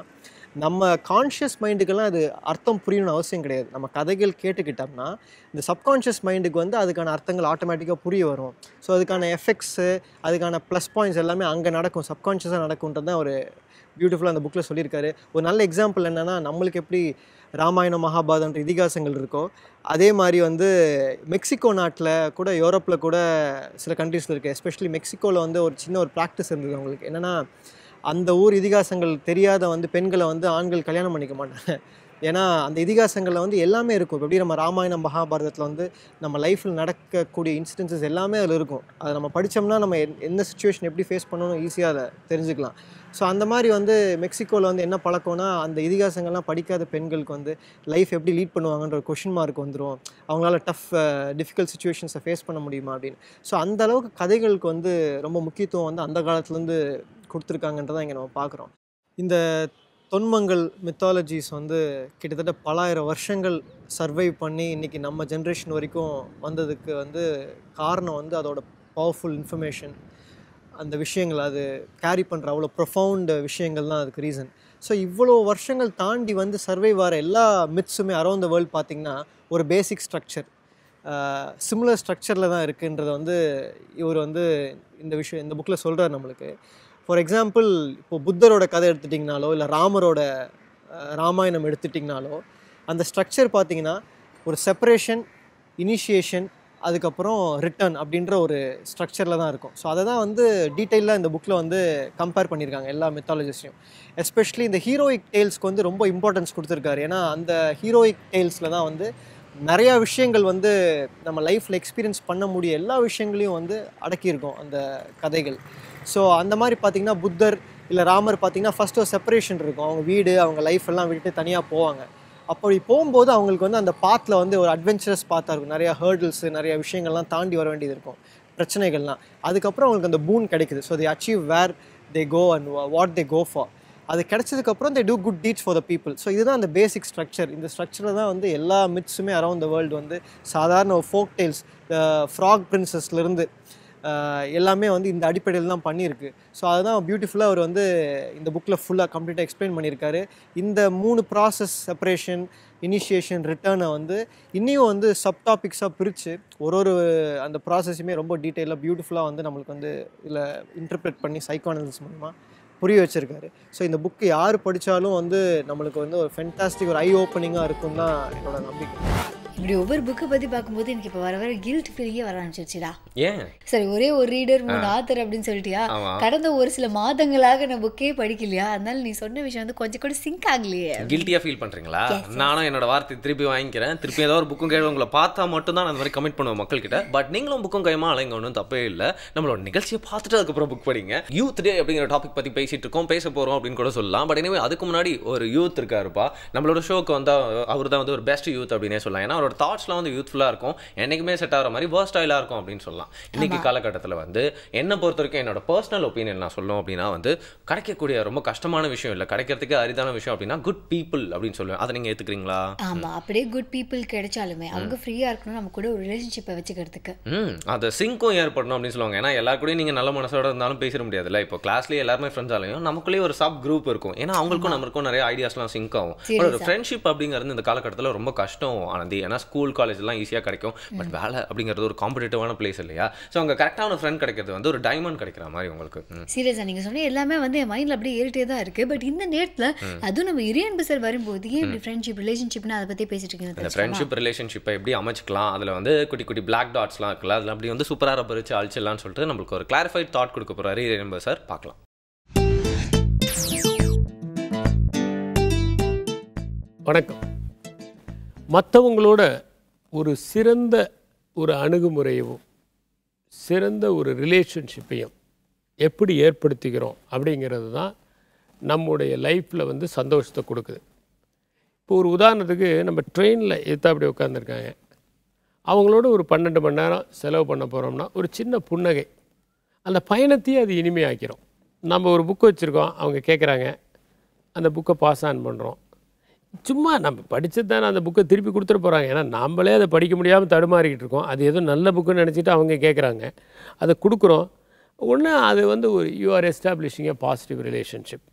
நம்ம கான்ஷியஸ் மைண்டுக்கெல்லாம் அது அர்த்தம் புரியணும்னு அவசியம் கிடையாது. நம்ம கதைகள் கேட்டுக்கிட்டோம்னா இந்த சப்கான்ஷியஸ் மைண்டுக்கு வந்து அதுக்கான அர்த்தங்கள் ஆட்டோமேட்டிக்காக புரிய வரும். ஸோ அதுக்கான எஃபெக்ட்ஸு, அதுக்கான ப்ளஸ் பாயிண்ட்ஸ் எல்லாமே அங்கே நடக்கும், சப்கான்ஷியஸாக நடக்கும்ன்றது தான் ஒரு பியூட்டிஃபுல்லாக அந்த புக்கில் சொல்லியிருக்காரு. ஒரு நல்ல எக்ஸாம்பிள் என்னென்னா, நம்மளுக்கு எப்படி ராமாயணம், மகாபாரதன்ற இதிகாசங்கள் இருக்கோ, அதே மாதிரி வந்து மெக்சிகோ நாட்டில் கூட, யூரோப்பில் கூட சில கண்ட்ரீஸில் இருக்குது. எஸ்பெஷலி மெக்சிகோவில் வந்து ஒரு சின்ன ஒரு ப்ராக்டிஸ் இருந்தது அவங்களுக்கு. என்னென்னா, அந்த ஊர் இதிகாசங்கள் தெரியாத வந்து பெண்களை வந்து ஆண்கள் கல்யாணம் பண்ணிக்க மாட்டாங்க. ஏன்னா அந்த இதிகாசங்களில் வந்து எல்லாமே இருக்கும். இப்போ எப்படி நம்ம ராமாயணம், மகாபாரதத்தில் வந்து நம்ம லைஃப்பில் நடக்கக்கூடிய இன்சிடென்சஸ் எல்லாமே அதில் இருக்கும். அதை நம்ம படித்தோம்னா நம்ம எந்த சுச்சுவேஷன் எப்படி ஃபேஸ் பண்ணணும் ஈஸியாக அதை தெரிஞ்சுக்கலாம். ஸோ அந்த மாதிரி வந்து மெக்சிகோவில் வந்து என்ன பழக்கம்னா, அந்த இதிகாசங்கள்லாம் படிக்காத பெண்களுக்கு வந்து லைஃப் எப்படி லீட் பண்ணுவாங்கன்ற ஒரு கொஷின் மார்க் வந்துடும். அவங்களால டிஃபிகல்ட் சுச்சுவேஷன்ஸை ஃபேஸ் பண்ண முடியுமா அப்படின்னு. ஸோ அந்த அளவுக்கு கதைகளுக்கு வந்து ரொம்ப முக்கியத்துவம் வந்து அந்த காலத்துலேருந்து கொடுத்துருக்காங்கன்றதான் இங்கே நம்ம பார்க்குறோம். இந்த தொன்மங்கள், மித்தாலஜிஸ் வந்து கிட்டத்தட்ட பல ஆயிரம் வருஷங்கள் சர்வைவ் பண்ணி இன்றைக்கி நம்ம ஜென்ரேஷன் வரைக்கும் வந்ததுக்கு வந்து காரணம் வந்து அதோட பவர்ஃபுல் இன்ஃபர்மேஷன், அந்த விஷயங்கள் அது கேரி பண்ணுற அவ்வளோ ப்ரொஃபவுண்ட் விஷயங்கள் தான் அதுக்கு ரீசன். ஸோ இவ்வளோ வருஷங்கள் தாண்டி வந்து சர்வைவ் ஆகிற எல்லா மித்ஸுமே அரௌண்ட் த வேர்ல்டு பார்த்திங்கன்னா ஒரு பேசிக் ஸ்ட்ரக்சர். சிமிலர் ஸ்ட்ரக்சரில் தான் இருக்குன்றதை வந்து இவர் வந்து இந்த புக்கில் சொல்கிறார் நம்மளுக்கு. ஃபார் எக்ஸாம்பிள், இப்போது புத்தரோட கதை எடுத்துட்டிங்கனாலோ இல்லை ராமரோட ராமாயணம் எடுத்துட்டிங்கனாலோ அந்த ஸ்ட்ரக்சர் பார்த்திங்கன்னா ஒரு செப்பரேஷன், இனிஷியேஷன், அதுக்கப்புறம் ரிட்டர்ன் அப்படின்ற ஒரு ஸ்ட்ரக்சரில் தான் இருக்கும். ஸோ அதை தான் வந்து டீட்டெயிலாக இந்த புக்கில் வந்து கம்பேர் பண்ணியிருக்காங்க எல்லா மெத்தாலஜிஸையும். எஸ்பெஷலி இந்த ஹீரோயிக் டேல்ஸ்க்கு வந்து ரொம்ப இம்பார்ட்டன்ஸ் கொடுத்துருக்காரு. ஏன்னா அந்த ஹீரோயிக் டேல்ஸில் தான் வந்து நிறையா விஷயங்கள் வந்து நம்ம லைஃப்பில் எக்ஸ்பீரியன்ஸ் பண்ண முடிய எல்லா விஷயங்களையும் வந்து அடக்கியிருக்கோம் அந்த கதைகள். ஸோ அந்த மாதிரி பார்த்திங்கன்னா புத்தர் இல்லை ராமர் பார்த்திங்கன்னா ஃபஸ்ட்டு ஒரு செப்பரேஷன் இருக்கும். அவங்க வீடு, அவங்க லைஃப் எல்லாம் விட்டுட்டு தனியாக போவாங்க. அப்படி போகும்போது அவங்களுக்கு வந்து அந்த பாத்தில் வந்து ஒரு அட்வென்ச்சரஸ் பாத்தாக இருக்கும். நிறையா ஹேர்டில்ஸு, நிறையா விஷயங்கள்லாம் தாண்டி வர வேண்டியது இருக்கும், பிரச்சனைகள்லாம். அதுக்கப்புறம் அவங்களுக்கு அந்த பூன் கிடைக்குது. So they achieve where they go and what they go for. அது கிடைச்சதுக்கப்புறம் they do good deeds for the people. So இதுதான் அந்த பேசிக் ஸ்ட்ரக்சர். இந்த ஸ்ட்ரக்சரில் தான் வந்து எல்லா மித்ஸுமே அரௌண்ட் த வேர்ல்டு வந்து சாதாரண ஃபோக் டெய்ல்ஸ், ஃப்ராக் பிரின்சஸ்லேருந்து எல்லாமே வந்து இந்த அடிப்படையில் தான் பண்ணியிருக்கு. ஸோ அதுதான் பியூட்டிஃபுல்லாக அவர் வந்து இந்த புக்கில் ஃபுல்லாக கம்ப்ளீட்டாக எக்ஸ்பிளைன் பண்ணியிருக்காரு. இந்த 3 ப்ராசஸ், செப்பரேஷன், இனிஷியேஷன், ரிட்டர்னை வந்து இன்னையும் வந்து சப் டாபிக்ஸாக பிரித்து ஒரு அந்த ப்ராசஸுமே ரொம்ப டீட்டெயிலாக பியூட்டிஃபுல்லாக வந்து நம்மளுக்கு வந்து இதில் இன்டர்பிரேட் பண்ணி சைக்கானலிசிஸ் மூலமாக புரிய வச்சுருக்காரு. ஸோ இந்த புக்கு யார் படித்தாலும் வந்து நம்மளுக்கு வந்து ஒரு ஃபென்டாஸ்டிக், ஒரு ஐ ஓப்பனிங்காக இருக்கும் தான் என்னோட நம்பிக்கை. இப்படி ஒவ்வொரு புக்கை பற்றி பார்க்கும்போது எனக்கு இப்போ வர கில்ட் ஃபீலிங்கே வர ஆரம்பிச்சிருச்சுடா. ஏன் சரி, ஒரே ஒரு ரீடர் 3 ஆத்தர் அப்படின்னு சொல்லிட்டியா? கடந்த ஒரு சில மாதங்களாக நான் புக்கே படிக்கலையா, அதனால நீ சொன்ன விஷயம் வந்து கொஞ்சம் கூட சிங்க் ஆகலையே. கில்ட்டியாக ஃபீல் பண்ணுறீங்களா? நானும் என்னோட வார்த்தை திருப்பி வாங்கிக்கிறேன். திருப்பி ஏதோ ஒரு புக்கும் கேள்வி உங்களை பார்த்தா மட்டும் தான் அந்த மாதிரி கமெண்ட் பண்ணுவோம் மக்கள்கிட்ட. பட் நீங்களும் புக்கும் கைமா அலைங்க, ஒன்றும் தப்பே இல்லை. நம்மளோட நிகழ்ச்சியை பார்த்துட்டு அதுக்கப்புறம் புக் படிங்க. யூத் டே அப்படிங்கிற டாபிக் பற்றி பேசிட்டு இருக்கோம், பேச போகிறோம் அப்படின்னு கூட சொல்லலாம். பட் எனவே அதுக்கு முன்னாடி ஒரு யூத் இருக்காருப்பா நம்மளோட ஷோக்கு வந்து. அவர் தான் வந்து ஒரு பெஸ்ட் யூத் அப்படின்னே சொல்லலாம். ஏன்னா அவரோட தாட்ஸ்லாம் வந்து யூத்ஃபுல்லாக இருக்கும், என்றைக்குமே செட் ஆகிற மாதிரி வேர்ஸ்டைலாக இருக்கும் அப்படின்னு சொல்லலாம். இன்னைக்கு காலகட்டத்தில் வந்து என்னை பொறுத்த வரைக்கும் என்னோட பர்சனல் ஒப்பீனியன் நான் சொல்லணும் அப்படின்னா வந்து கிடைக்கக்கூடிய ரொம்ப கஷ்டமான விஷயம் இல்லை, கிடைக்கிறதுக்கு அரிதான விஷயம் அப்படின்னா குட் பீப்புள் அப்படின்னு சொல்லுவேன். அதை நீங்கள் ஏற்றுக்கிறீங்களா? ஆமாம், அப்படியே குட் பீப்புள் கிடைச்சாலுமே அவங்க ஃப்ரீயாக இருக்கணும் நம்ம கூட ஒரு ரிலேஷன்ஷிப்பை வச்சுக்கிறதுக்கு. அது சிங்க்கும் ஏற்படணும் அப்படின்னு சொல்லுவாங்க. ஏன்னா எல்லாருக்கூடயும் நீங்கள் நல்ல மனசோட இருந்தாலும் பேசிட முடியாதுல்ல. இப்போ கிளாஸ்லேயே எல்லாருமே ஃப்ரெண்ட்ஸ் ஆலையும் நமக்குள்ளேயே ஒரு சப் குரூப் இருக்கும். ஏன்னா அவங்களுக்கும் நம்மளுக்கும் நிறைய ஐடியாஸ்லாம் சிங்க் ஆகும். ஒரு ஃப்ரெண்ட்ஷிப் அப்படிங்கிறது இந்த காலகட்டத்தில் ரொம்ப கஷ்டம் ஆனந்தி. ஏன்னா ஸ்கூல் காலேஜ்லாம் ஈஸியாக கிடைக்கும், பட் வேலை அப்படிங்கிறது ஒரு காம்படிட்டிவான பிளேஸ் இல்லையா? ஸோ அங்கே கரெக்டான ஃப்ரெண்ட் கிடைக்கிறது வந்து ஒரு டைமண்ட் கிடைக்கிற மாதிரி உங்களுக்கு. சீரியஸாக நீங்கள் சொன்ன எல்லாமே வந்து என் மைண்டில் அப்படியே ஏறிட்டே தான் இருக்குது. பட் இந்த நேரத்தில் அதுவும் நம்ம இரியன் பிசர் வரும்போது ஏன் இப்படி ஃப்ரெண்ட்ஷிப் ரிலேஷன்ஷிப்னு அதை பற்றி பேசிட்டு இருக்கீங்க. அந்த ஃப்ரெண்ட்ஷிப் ரிலேஷன்ஷிப்பை எப்படி அமைச்சிக்கலாம், அதில் வந்து குட்டி குட்டி பிளாக் டாட்ஸ்லாம் இருக்குல்ல, அதில் அப்படி வந்து சூப்பராக பறிச்சு அழிச்சிடலான்னு சொல்லிட்டு நம்மளுக்கு ஒரு கிளாரிஃபைட் தாட் கொடுக்க போகிறாரு இரியன் பிசர். பார்க்கலாம். வணக்கம். மற்றவங்களோட ஒரு சிறந்த ஒரு அணுகுமுறையவும் சிறந்த ஒரு ரிலேஷன்ஷிப்பையும் எப்படி ஏற்படுத்திக்கிறோம் அப்படிங்கிறது தான் நம்முடைய லைஃப்பில் வந்து சந்தோஷத்தை கொடுக்குது. இப்போ ஒரு உதாரணத்துக்கு நம்ம ட்ரெயினில் அப்படி உட்காந்துருக்காங்க, அவங்களோட ஒரு 12 மணி நேரம் செலவு பண்ண போகிறோம்னா ஒரு சின்ன புன்னகை அந்த பயணத்தையே அது இனிமையாக்கிறோம். நம்ம ஒரு புக்கு வச்சுருக்கோம், அவங்க கேட்குறாங்க, அந்த புக்கை பாஸ் ஆன் பண்ணுறோம். சும்மா நம்ம படித்தது தானே, அந்த புக்கை திருப்பி கொடுத்துட்டு போகிறாங்க. ஏன்னா நம்மளே அதை படிக்க முடியாமல் தடுமாறிக்கிட்டு இருக்கோம். அது எதுவும் நல்ல புக்குன்னு நினச்சிட்டு அவங்க கேட்குறாங்க, அதை கொடுக்குறோம். ஒன்று அது வந்து ஒரு you are establishing a positive relationship.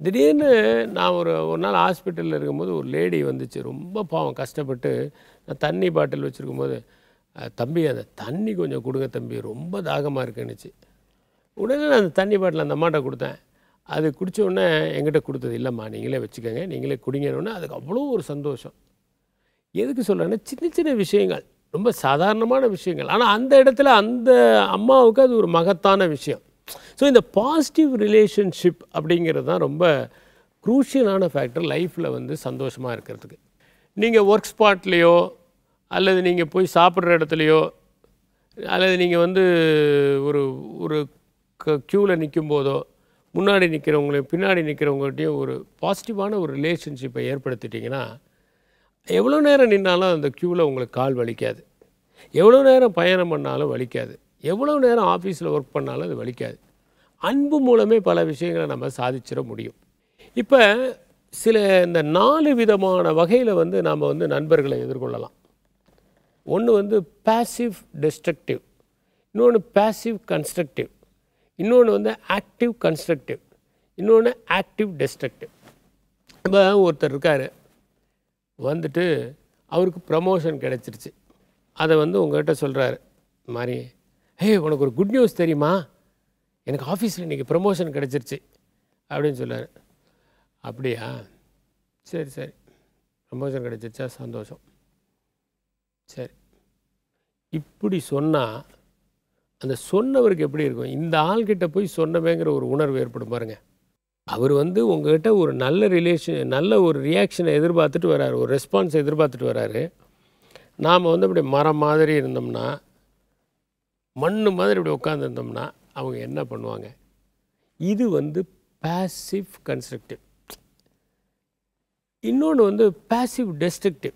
திடீர்னு நான் ஒரு நாள் ஹாஸ்பிட்டலில் இருக்கும்போது ஒரு லேடி வந்துச்சு, ரொம்ப பாவம் கஷ்டப்பட்டு. நான் தண்ணி பாட்டில் வச்சுருக்கும்போது, தம்பி அந்த தண்ணி கொஞ்சம் கொடுங்க தம்பி, ரொம்ப தாகமாக இருக்குன்னுச்சு. உடனே நான் அந்த தண்ணி பாட்டில் அந்த அம்மாட்ட கொடுத்தேன். அது குடித்த உடனே என்கிட்ட கொடுத்தது, இல்லைம்மா நீங்களே வச்சுக்கோங்க, நீங்களே குடிங்கன்னு. அதுக்கு அவ்வளோ ஒரு சந்தோஷம். எதுக்கு சொல்கிறேன்னா, சின்ன சின்ன விஷயங்கள், ரொம்ப சாதாரணமான விஷயங்கள், ஆனால் அந்த இடத்துல அந்த அம்மாவுக்கு அது ஒரு மகத்தான விஷயம். ஸோ இந்த பாசிட்டிவ் ரிலேஷன்ஷிப் அப்படிங்கிறது தான் ரொம்ப க்ரூஷியலான ஃபேக்டர் லைஃப்பில் வந்து சந்தோஷமாக இருக்கிறதுக்கு. நீங்கள் ஒர்க் ஸ்பாட்லேயோ அல்லது நீங்கள் போய் சாப்பிட்ற இடத்துலையோ அல்லது நீங்கள் வந்து ஒரு க்யூவில் நிற்கும் போதோ முன்னாடி நிற்கிறவங்களையும் பின்னாடி நிற்கிறவங்கள்ட்டையும் ஒரு பாசிட்டிவான ஒரு ரிலேஷன்ஷிப்பை ஏற்படுத்திட்டிங்கன்னா எவ்வளோ நேரம் நின்னாலும் அந்த க்யூவில் உங்களுக்கு கால் வலிக்காது, எவ்வளோ நேரம் பயணம் பண்ணாலும் வலிக்காது, எவ்வளோ நேரம் ஆஃபீஸில் ஒர்க் பண்ணாலும் அது வலிக்காது. அன்பு மூலமே பல விஷயங்களை நம்ம சாதிச்சிட முடியும். இப்போ சில இந்த 4 விதமான வகையில் வந்து நாம் வந்து நண்பர்களை எதிர்கொள்ளலாம். ஒன்று வந்து பேசிவ் டெஸ்ட்ரக்டிவ், இன்னொன்று பேசிவ் கன்ஸ்ட்ரக்டிவ், இன்னொன்று வந்து ஆக்டிவ் கன்ஸ்ட்ரக்டிவ், இன்னொன்று ஆக்டிவ் டெஸ்ட்ரக்டிவ். இப்போ ஒருத்தர் இருக்கார், வந்துட்டு அவருக்கு ப்ரமோஷன் கிடச்சிருச்சு, அதை வந்து உங்கள்கிட்ட சொல்கிறாரு, இந்த மாதிரி உனக்கு ஒரு குட் நியூஸ் தெரியுமா, எனக்கு ஆஃபீஸில் இன்றைக்கி ப்ரமோஷன் கிடச்சிருச்சு அப்படின்னு சொல்கிறார். அப்படியா, சரி சரி, ப்ரமோஷன் கிடச்சிருச்சா, சந்தோஷம். சரி, இப்படி சொன்னால் அந்த சொன்னவருக்கு எப்படி இருக்கும்? இந்த ஆள்கிட்ட போய் சொன்னவேங்கிற ஒரு உணர்வு ஏற்படும் பாருங்க. அவர் வந்து உங்கள்கிட்ட ஒரு நல்ல ஒரு ரியாக்ஷனை எதிர்பார்த்துட்டு வர்றாரு, ஒரு ரெஸ்பான்ஸை எதிர்பார்த்துட்டு வர்றாரு. நாம் வந்து அப்படி மரம் மாதிரி இருந்தோம்னா, மண் மாதிரி இப்படி உட்காந்துருந்தோம்னா அவங்க என்ன பண்ணுவாங்க? இது வந்து பாசிவ் கன்ஸ்ட்ரக்டிவ். இன்னொன்று வந்து பாசிவ் டெஸ்ட்ரக்டிவ்.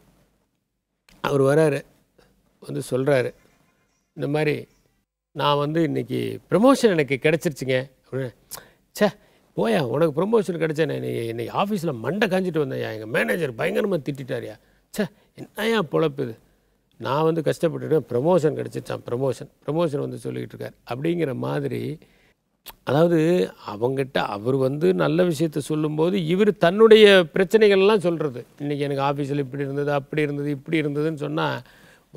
அவர் வராரு, வந்து சொல்கிறாரு, இந்த மாதிரி நான் வந்து இன்றைக்கி ப்ரமோஷன் எனக்கு கிடச்சிருச்சுங்க அப்படின்னு. சே போயா, உனக்கு ப்ரமோஷன் கிடச்சேன், இன்னைக்கு ஆஃபீஸில் மண்டை காஞ்சிட்டு வந்தேன்யா, எங்கள் மேனேஜர் பயங்கரமாக திட்டாரியா, சே என்னையா பொழப்பு இது, நான் வந்து கஷ்டப்பட்டுட்டு ப்ரமோஷன் கிடச்சிச்சான், ப்ரமோஷன் வந்து சொல்லிக்கிட்டு இருக்கார் அப்படிங்கிற மாதிரி. அதாவது அவங்ககிட்ட அவர் வந்து நல்ல விஷயத்த சொல்லும்போது இவர் தன்னுடைய பிரச்சனைகள்லாம் சொல்கிறது. இன்றைக்கி எனக்கு ஆஃபீஸில் இப்படி இருந்தது, அப்படி இருந்தது, இப்படி இருந்ததுன்னு சொன்னால்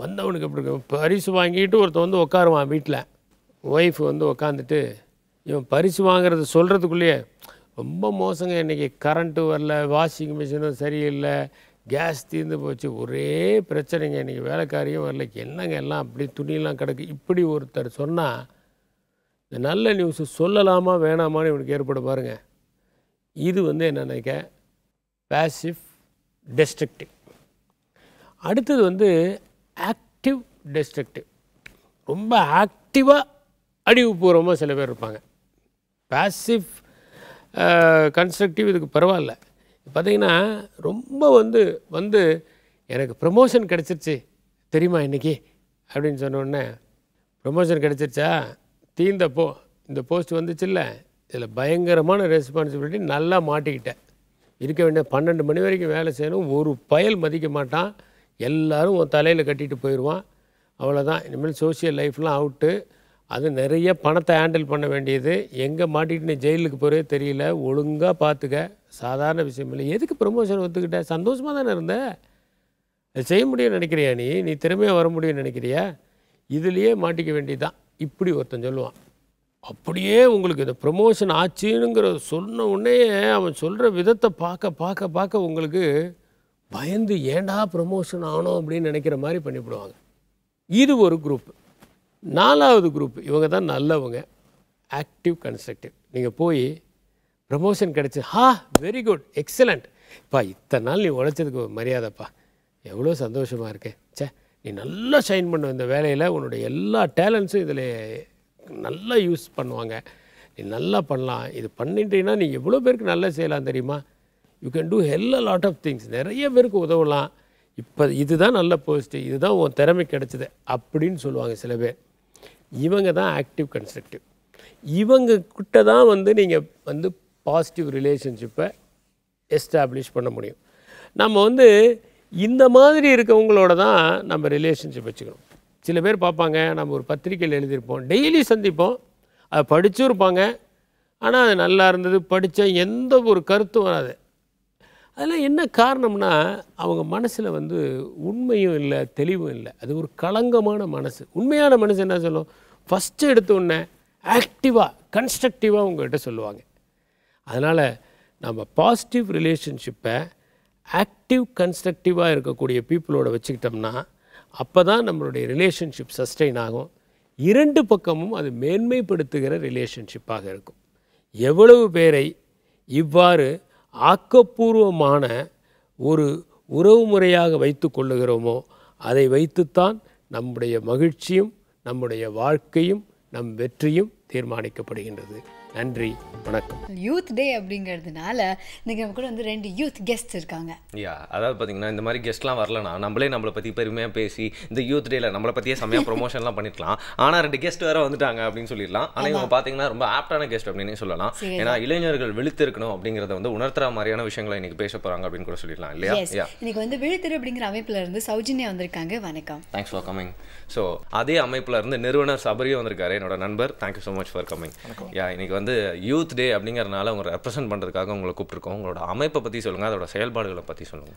வந்தவனுக்கு எப்படி இருக்கும்? பரிசு வாங்கிட்டு ஒருத்தன் வந்து உட்காருவான் வீட்டில், ஒய்ஃப் வந்து உட்காந்துட்டு இவன் பரிசு வாங்கிறது சொல்கிறதுக்குள்ளேயே ரொம்ப மோசங்க, இன்றைக்கி கரண்ட்டு வரல, வாஷிங் மிஷினும் சரியில்லை, கேஸ் தீர்ந்து போச்சு, ஒரே பிரச்சனைங்க, இன்றைக்கி வேலைக்காரியும் வரல, என்னங்க எல்லாம் அப்படி துணியெல்லாம் கிடக்கு, இப்படி ஒருத்தர் சொன்னால் இந்த நல்ல நியூஸு சொல்லலாமா வேணாமான்னு இவனுக்கு ஏற்பட பாருங்க. இது வந்து என்ன நினைக்க பாசிவ் டெஸ்ட்ரக்டிவ். அடுத்தது வந்து ஆக்டிவ் டெஸ்ட்ரக்டிவ். ரொம்ப ஆக்டிவாக அடிவுபூர்வமாக சில பேர் இருப்பாங்க. பாசிவ் கன்ஸ்ட்ரக்டிவ் இதுக்கு பரவாயில்ல. பார்த்திங்கன்னா ரொம்ப வந்து எனக்கு ப்ரமோஷன் கிடச்சிருச்சு தெரியுமா இன்றைக்கி அப்படின்னு சொன்னோடனே, ப்ரமோஷன் கிடச்சிருச்சா, தீர்ந்தப்போ இந்த போஸ்ட் வந்துச்சுல்ல, இதில் பயங்கரமான ரெஸ்பான்சிபிலிட்டி, நல்லா மாட்டிக்கிட்டேன், இருக்க வேண்டிய 12 மணி வரைக்கும் வேலை செய்யணும், ஒரு பயல் மதிக்க மாட்டான், எல்லோரும் உன் தலையில் கட்டிட்டு போயிடுவான், அவ்வளோதான், இனிமேல் சோஷியல் லைஃப்லாம் அவுட்டு, அது நிறைய பணத்தை ஹேண்டில் பண்ண வேண்டியது, எங்கே மாட்டிட்டு நீ ஜெயிலுக்கு போகிறே தெரியல, ஒழுங்காக பார்த்துக்க, சாதாரண விஷயம் இல்லை. எதுக்கு ப்ரமோஷன் ஒத்துக்கிட்ட? சந்தோஷமாக தானே இருந்த, அது செய்ய முடியும்னு நினைக்கிறியா, நீ திறமையாக வர முடியும்னு நினைக்கிறியா, இதுலேயே மாட்டிக்க வேண்டியதுதான். இப்படி ஒருத்தன் சொல்லுவான். அப்படியே உங்களுக்கு இந்த ப்ரமோஷன் ஆச்சுங்கிற சொன்ன உடனே அவன் சொல்கிற விதத்தை பார்க்க உங்களுக்கு பயந்து ஏண்டா ப்ரமோஷன் ஆனோம் அப்படின்னு நினைக்கிற மாதிரி பண்ணிவிடுவாங்க. இது ஒரு குரூப். 4வது குரூப், இவங்க தான் நல்லவங்க, ஆக்டிவ் கன்ஸ்ட்ரக்டிவ். நீங்கள் போய் ப்ரமோஷன் கிடச்சி, வெரி குட், எக்ஸலண்ட், இப்போ இத்தனை நாள் நீ உழைச்சதுக்கு மரியாதைப்பா, எவ்வளோ சந்தோஷமாக இருக்கு, நீ நல்லா ஷைன் பண்ண இந்த வேலையில், உன்னுடைய எல்லா டேலண்ட்ஸும் இதில் நல்லா யூஸ் பண்ணுவாங்க, நீ நல்லா பண்ணலாம், இது பண்ணிட்டீங்கன்னா நீ எவ்வளோ பேருக்கு நல்லா செய்யலாம் தெரியுமா, you can do lot of things, நிறைய பேருக்கு உதவலாம், இப்போ இதுதான் நல்ல போஸ்ட்டு, இதுதான் உன் திறமை கிடச்சிது அப்படின்னு சொல்லுவாங்க சில பேர். இவங்க தான் ஆக்டிவ் கன்ஸ்ட்ரக்டிவ். இவங்க கிட்ட தான் வந்து நீங்கள் வந்து பாசிட்டிவ் ரிலேஷன்ஷிப்பை எஸ்டாப்ளிஷ் பண்ண முடியும். நம்ம வந்து இந்த மாதிரி இருக்கவங்களோட தான் நம்ம ரிலேஷன்ஷிப் வச்சுக்கணும். சில பேர் பார்ப்பாங்க, நம்ம ஒரு பத்திரிக்கையில் எழுதியிருப்போம், டெய்லி சந்திப்போம், அதை படிச்சும் இருப்பாங்க, ஆனால் அது நல்லா இருந்தது, படித்த எந்த ஒரு கருத்தும் வராது. அதெல்லாம் என்ன காரணம்னா, அவங்க மனசில் வந்து உண்மையும் இல்லை, தெளிவும் இல்லை, அது ஒரு களங்கமான மனசு. உண்மையான மனசு என்ன சொல்லும், ஃபஸ்ட்டு எடுத்தோடனே ஆக்டிவாக கன்ஸ்ட்ரக்டிவாக உங்கள்கிட்ட சொல்லுவாங்க. அதனால் நம்ம பாசிட்டிவ் ரிலேஷன்ஷிப்பை ஆக்டிவ் கன்ஸ்ட்ரக்டிவாக இருக்கக்கூடிய பீப்புளோட வச்சுக்கிட்டோம்னா அப்போ தான் நம்மளுடைய ரிலேஷன்ஷிப் சஸ்டெயின் ஆகும். 2 பக்கமும் அது மேன்மைப்படுத்துகிற ரிலேஷன்ஷிப்பாக இருக்கும். எவ்வளவு பேரை இவ்வாறு ஆக்கப்பூர்வமான ஒரு உறவு முறையாக வைத்து கொள்ளுகிறோமோ அதை வைத்துத்தான் நம்முடைய மகிழ்ச்சியும் நம்முடைய வாழ்க்கையும் நம் வெற்றியும் தீர்மானிக்கப்படுகின்றது. நன்றி, வணக்கம். யூத் டே அப்படிங்கிறதுனால இன்றைக்கி நம்ம கூட வந்து 2 யூத் கெஸ்ட் இருக்காங்க. அதாவது பார்த்தீங்கன்னா இந்த மாதிரி கெஸ்ட்லாம் வரலனா நம்மளை பற்றி பெருமையாக பேசி இந்த யூத் டேல நம்மளை பற்றியே செம்மையாக ப்ரொமோஷன்லாம் பண்ணிக்கலாம். ஆனால் 2 கெஸ்ட் வேறு வந்துட்டாங்க அப்படின்னு சொல்லிடலாம். ஆனால் இவங்க பார்த்தீங்கன்னா ரொம்ப ஆப்டான கெஸ்ட் அப்படின்னே சொல்லலாம். ஏன்னா இளைஞர்கள் விழித்திருக்கணும் அப்படிங்கிறத வந்து உணர்த்துற மாதிரியான விஷயங்களை இன்னைக்கு பேச போகிறாங்க அப்படின்னு கூட சொல்லிடலாம் இல்லையா? இன்னைக்கு வந்து விழித்திரு அப்படிங்கிற அமைப்பில் இருந்து சௌஜன்யா வந்திருக்காங்க. வணக்கம். Thanks for coming. ஸோ அதே அமைப்பில் இருந்து நிறுவனர் சபரியும் வந்திருக்காரு, என்னோட நண்பர். Thank you so much for coming. இன்னைக்கு வந்து யூத் டே அப்படிங்கிறதுனால உங்களை ரெப்ரசென்ட் பண்ணுறதுக்காக உங்களை கூப்பிட்டுருக்கோம். உங்களோட அமைப்பை பற்றி சொல்லுங்கள், அதோட செயல்பாடுகளை பற்றி சொல்லுங்கள்.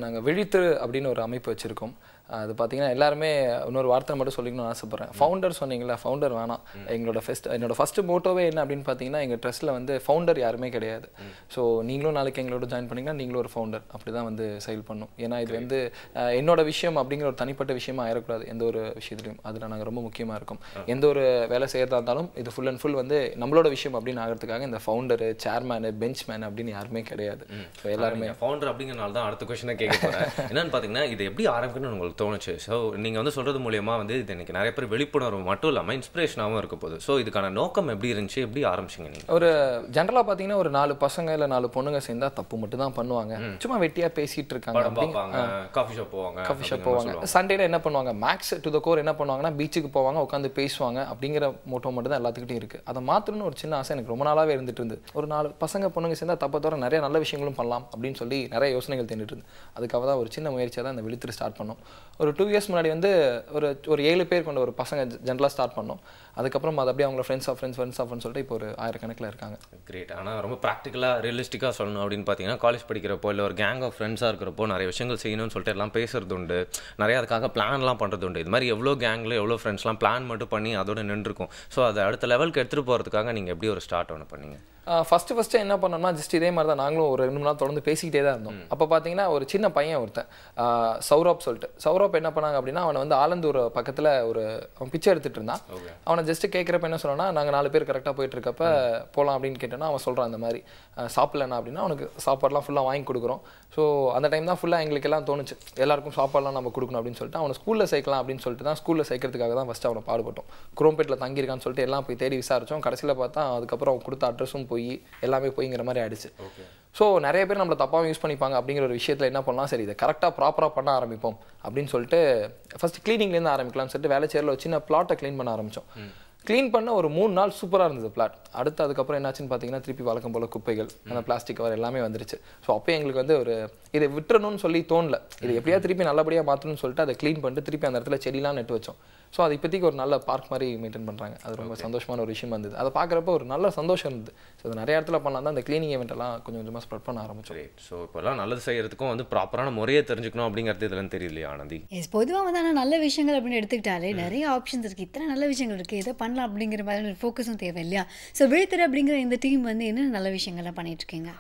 நாங்கள் விழித்திரு அப்படின்னு ஒரு அமைப்பு வச்சுருக்கோம். அது பார்த்தீங்கன்னா எல்லாருமே இன்னொரு வார்த்தை மட்டும் சொல்லிக்கணும்னு ஆசைப்பட்றேன். ஃபவுண்டர் சொன்னீங்களா, ஃபவுண்டர் வேணாம். என்னோட ஃபஸ்ட்டு மோட்டோவே என்ன அப்படின்னு பார்த்தீங்கன்னா, எங்கள் ட்ரஸ்ட்டில் வந்து ஃபவுண்டர் யாருமே கிடையாது. ஸோ நீங்களும் நாளைக்கு எங்களோட ஜாயின் பண்ணிங்கன்னா நீங்களும் ஒரு ஃபவுண்டர் அப்படி தான் வந்து செயல் பண்ணும். ஏன்னா இது வந்து என்னோட விஷயம் அப்படிங்கிற ஒரு தனிப்பட்ட விஷயமா ஆயிடக்கூடாது எந்த ஒரு விஷயத்துலையும். அதில் நாங்கள் ரொம்ப முக்கியமாக இருக்கும். எந்த ஒரு வேலை செய்யறதா இருந்தாலும் இது ஃபுல் அண்ட் ஃபுல் வந்து நம்மளோட விஷயம் அப்படின்னு ஆகிறதுக்காக இந்த ஃபவுண்டரு, சேர்மேனு, பெஞ்ச் மேன் அப்படின்னு யாருமே கிடையாது. ஸோ எல்லாருமே ஃபவுண்டர் அப்படிங்கிறனால தான் அடுத்த கொஸ்டினை கேட்க போகிறேன். என்னன்னு பார்த்தீங்கன்னா, இது எப்படி ஆரம்பிக்கணும்னு உங்களுக்கு தோணுச்சு? ஸோ நீங்கள் வந்து சொல்கிறது மூலியமாக வந்து இது எனக்கு நிறைய பேர் விழிப்புணர்வு மட்டும் இல்லாமல் இன்ஸ்பிரேஷனாகவும் இருக்க போகுது. ஸோ இதுக்கான நோக்கம் எப்படி இருந்துச்சு, எப்படி ஆரம்பிச்சிங்க நீங்கள்? ஒரு ஜென்ரலாக பார்த்தீங்கன்னா ஒரு 4 பசங்க இல்லை 4 பொண்ணுங்க சேர்ந்தா தப்பு மட்டும் தான் பண்ணுவாங்க. சும்மா வெட்டியாக பேசிகிட்டு இருக்காங்க. காஃபி ஷாப் போவாங்க. சண்டேல என்ன பண்ணுவாங்க, மேக்ஸ் டு த கோர் என்ன பண்ணுவாங்கன்னா பீச்சுக்கு போவாங்க, உட்காந்து பேசுவாங்க. அப்படிங்கிற மோட்டோ மட்டும் தான் எல்லாத்துக்கிட்டையும் இருக்குது. அதை மாற்றணும்னு ஒரு சின்ன ஆசை எனக்கு ரொம்ப நாளாகவே இருந்துட்டு இருந்து. ஒரு 4 பசங்க பொண்ணுங்க சேர்ந்தா தப்பை தவிர நிறைய நல்ல விஷயங்களும் பண்ணலாம் அப்படின்னு சொல்லி நிறைய யோசனைகள் தேடிட்டு இருந்து. அதுக்காக தான் ஒரு சின்ன முயற்சியாக தான் இந்த விழித்திரு ஸ்டார்ட் பண்ணோம். ஒரு 2 இயர்ஸ் முன்னாடி வந்து ஒரு 7 பேர் கொண்ட ஒரு பசங்க ஜென்ரலாக ஸ்டார்ட் பண்ணோம். அதுக்கப்புறம் அது அப்படியே அவங்கள ஃப்ரெண்ட்ஸ் ஆஃப் சொல்லிட்டு இப்போ ஒரு 1000 கணக்கில் இருக்காங்க. கிரேட். ஆனால் ரொம்ப ப்ராக்டிக்கலாக ரியலிஸ்டிக்காக சொல்லணும் அப்படின்னு பார்த்தீங்கன்னா, காலேஜ் படிக்கிறப்போ இல்லை ஒரு கேங் ஆஃப் ஃப்ரெண்ட்ஸாக இருக்கிறப்போ நிறைய விஷயங்கள் செய்யணும்னு சொல்லிட்டு எல்லாம் பேசுறது உண்டு, நிறைய அதுக்காக பிளான்லாம் பண்ணுறது உண்டு. இது மாதிரி எவ்வளோ கேங்கில் எவ்வளோ ஃப்ரெண்ட்ஸ்லாம் பிளான் மட்டும் பண்ணி அதோட நின்றுருக்கும். ஸோ அதை அடுத்த லெவலுக்கு எடுத்துகிட்டு போகிறதுக்காக நீங்கள் எப்படி ஒரு ஸ்டார்ட் ஒன்று பண்ணீங்க? ஃபஸ்ட்டு என்ன பண்ணோம்னா, ஜஸ்ட் இதே மாதிரி தான் நாங்களும் ஒரு 2 நாள் தொடர்ந்து பேசிக்கிட்டே தான் இருந்தோம். அப்போ பார்த்தீங்கன்னா ஒரு சின்ன பையன் ஒருத்தன் சௌரப் சொல்லிட்டு, சௌரப் என்ன பண்ணாங்க அப்படின்னா, அவனை வந்து ஆலந்தூர் பக்கத்தில் அவன் பிச்சை எடுத்துகிட்டு இருந்தான். அவனை ஜஸ்ட்டு கேட்குறப்ப என்ன சொன்னா, நாங்கள் 4 பேர் கரெக்டாக போயிட்டு இருக்கப்ப போகலாம் அப்படின்னு கேட்டோன்னா, அவன் சொல்கிறான் இந்த மாதிரி சாப்பிடலண்ணா அப்படின்னா அவனுக்கு சாப்பாடுலாம் ஃபுல்லாக வாங்கி கொடுக்குறோம். ஸோ அந்த டைம் தான் ஃபுல்லாக எங்களுக்கு எல்லாம் தோணுச்சு, எல்லாருக்கும் சாப்பாடுலாம் நம்ம கொடுக்கணும் அப்படின்னு சொல்லிட்டு அவனை ஸ்கூலில் சேர்க்கலாம் அப்படின்னு சொல்லிட்டு தான் ஸ்கூலில் சேர்க்கறதுக்காக தான் ஃபஸ்ட்டு அவனை பாடுபட்டோம். குரோம்பேட்டில் தங்கியிருக்கான்னு சொல்லிட்டு எல்லாம் போய் தேடி விசாரித்தோம். கடைசியில் பார்த்தா அதுக்கப்புறம் அவன் கொடுத்த அட்ரஸும் போய் எல்லாமே போய்ங்கிற மாதிரி ஆயிடுச்சு. ஸோ நிறைய பேர் நம்மளை தப்பாகவும் யூஸ் பண்ணிப்பாங்க அப்படிங்கிற ஒரு விஷயத்தில் என்ன பண்ணலாம், சரி இதை கரெக்டாக ப்ராப்பராக பண்ண ஆரம்பிப்போம் அப்படின்னு சொல்லிட்டு ஃபஸ்ட்டு க்ளீனிங்லேருந்து ஆரம்பிக்கலாம்னு சொல்லிட்டு வேலை சேரில் ஒரு சின்ன பிளாட்டை க்ளீன் பண்ண ஆரம்பித்தோம். க்ளீன் பண்ண ஒரு 3 நாள் சூப்பராக இருந்தது பிளாட். அதுக்கப்புறம் என்னாச்சுன்னு பார்த்தீங்கன்னா, திருப்பி வழக்கம் போல் குப்பைகள், அந்த பிளாஸ்டிக் கவர் எல்லாமே வந்துருச்சு. ஸோ அப்போ எங்களுக்கு வந்து ஒரு இதை விட்டுறணும்னு சொல்லி தோணல, இது எப்படியா திருப்பி நல்லபடியாக மாற்றணும்னு சொல்லிட்டு அதை க்ளீன் பண்ணிட்டு திருப்பி அந்த இடத்துல செடிலாம் நட்டு வச்சோம். ஸோ அது இப்போதைக்கு ஒரு நல்ல பார்க் மாதிரி மெயின்டைன் பண்ணுறாங்க. அது ரொம்ப சந்தோஷமான ஒரு விஷயம் வந்தது. அதை பார்க்குறப்ப ஒரு நல்ல சந்தோஷம் இருந்தது. ஸோ அது நிறைய இடத்துல பண்ணலாம் தான் அந்த க்ளீனிங் ஈவெண்ட் எல்லாம் கொஞ்சம் கொஞ்சமாக ஸ்ப்ரெட் பண்ண ஆரம்பிச்சோம். ஸோ இப்போல்லாம் நல்லது செய்யறதுக்கும் வந்து ப்ராப்பரான முறையை தெரிஞ்சுக்கணும் அப்படிங்கிறது இதெல்லாம் தெரியலையா ஆனந்தி? பொதுவாக வந்து ஆனால் நல்ல விஷயங்கள் அப்படின்னு எடுத்துக்கிட்டாலே நிறைய ஆப்ஷன்ஸ் இருக்குது. இத்தனை நல்ல விஷயங்கள் இருக்குது, எதை பண்ணலாம் அப்படிங்கிற மாதிரி ஒரு ஃபோக்கஸும் தேவை இல்லையா? ஸோ விழித்திரை அப்படிங்கிற இந்த டீம் வந்து என்ன நல்ல விஷயங்கள்லாம் பண்ணிகிட்ருக்கீங்க?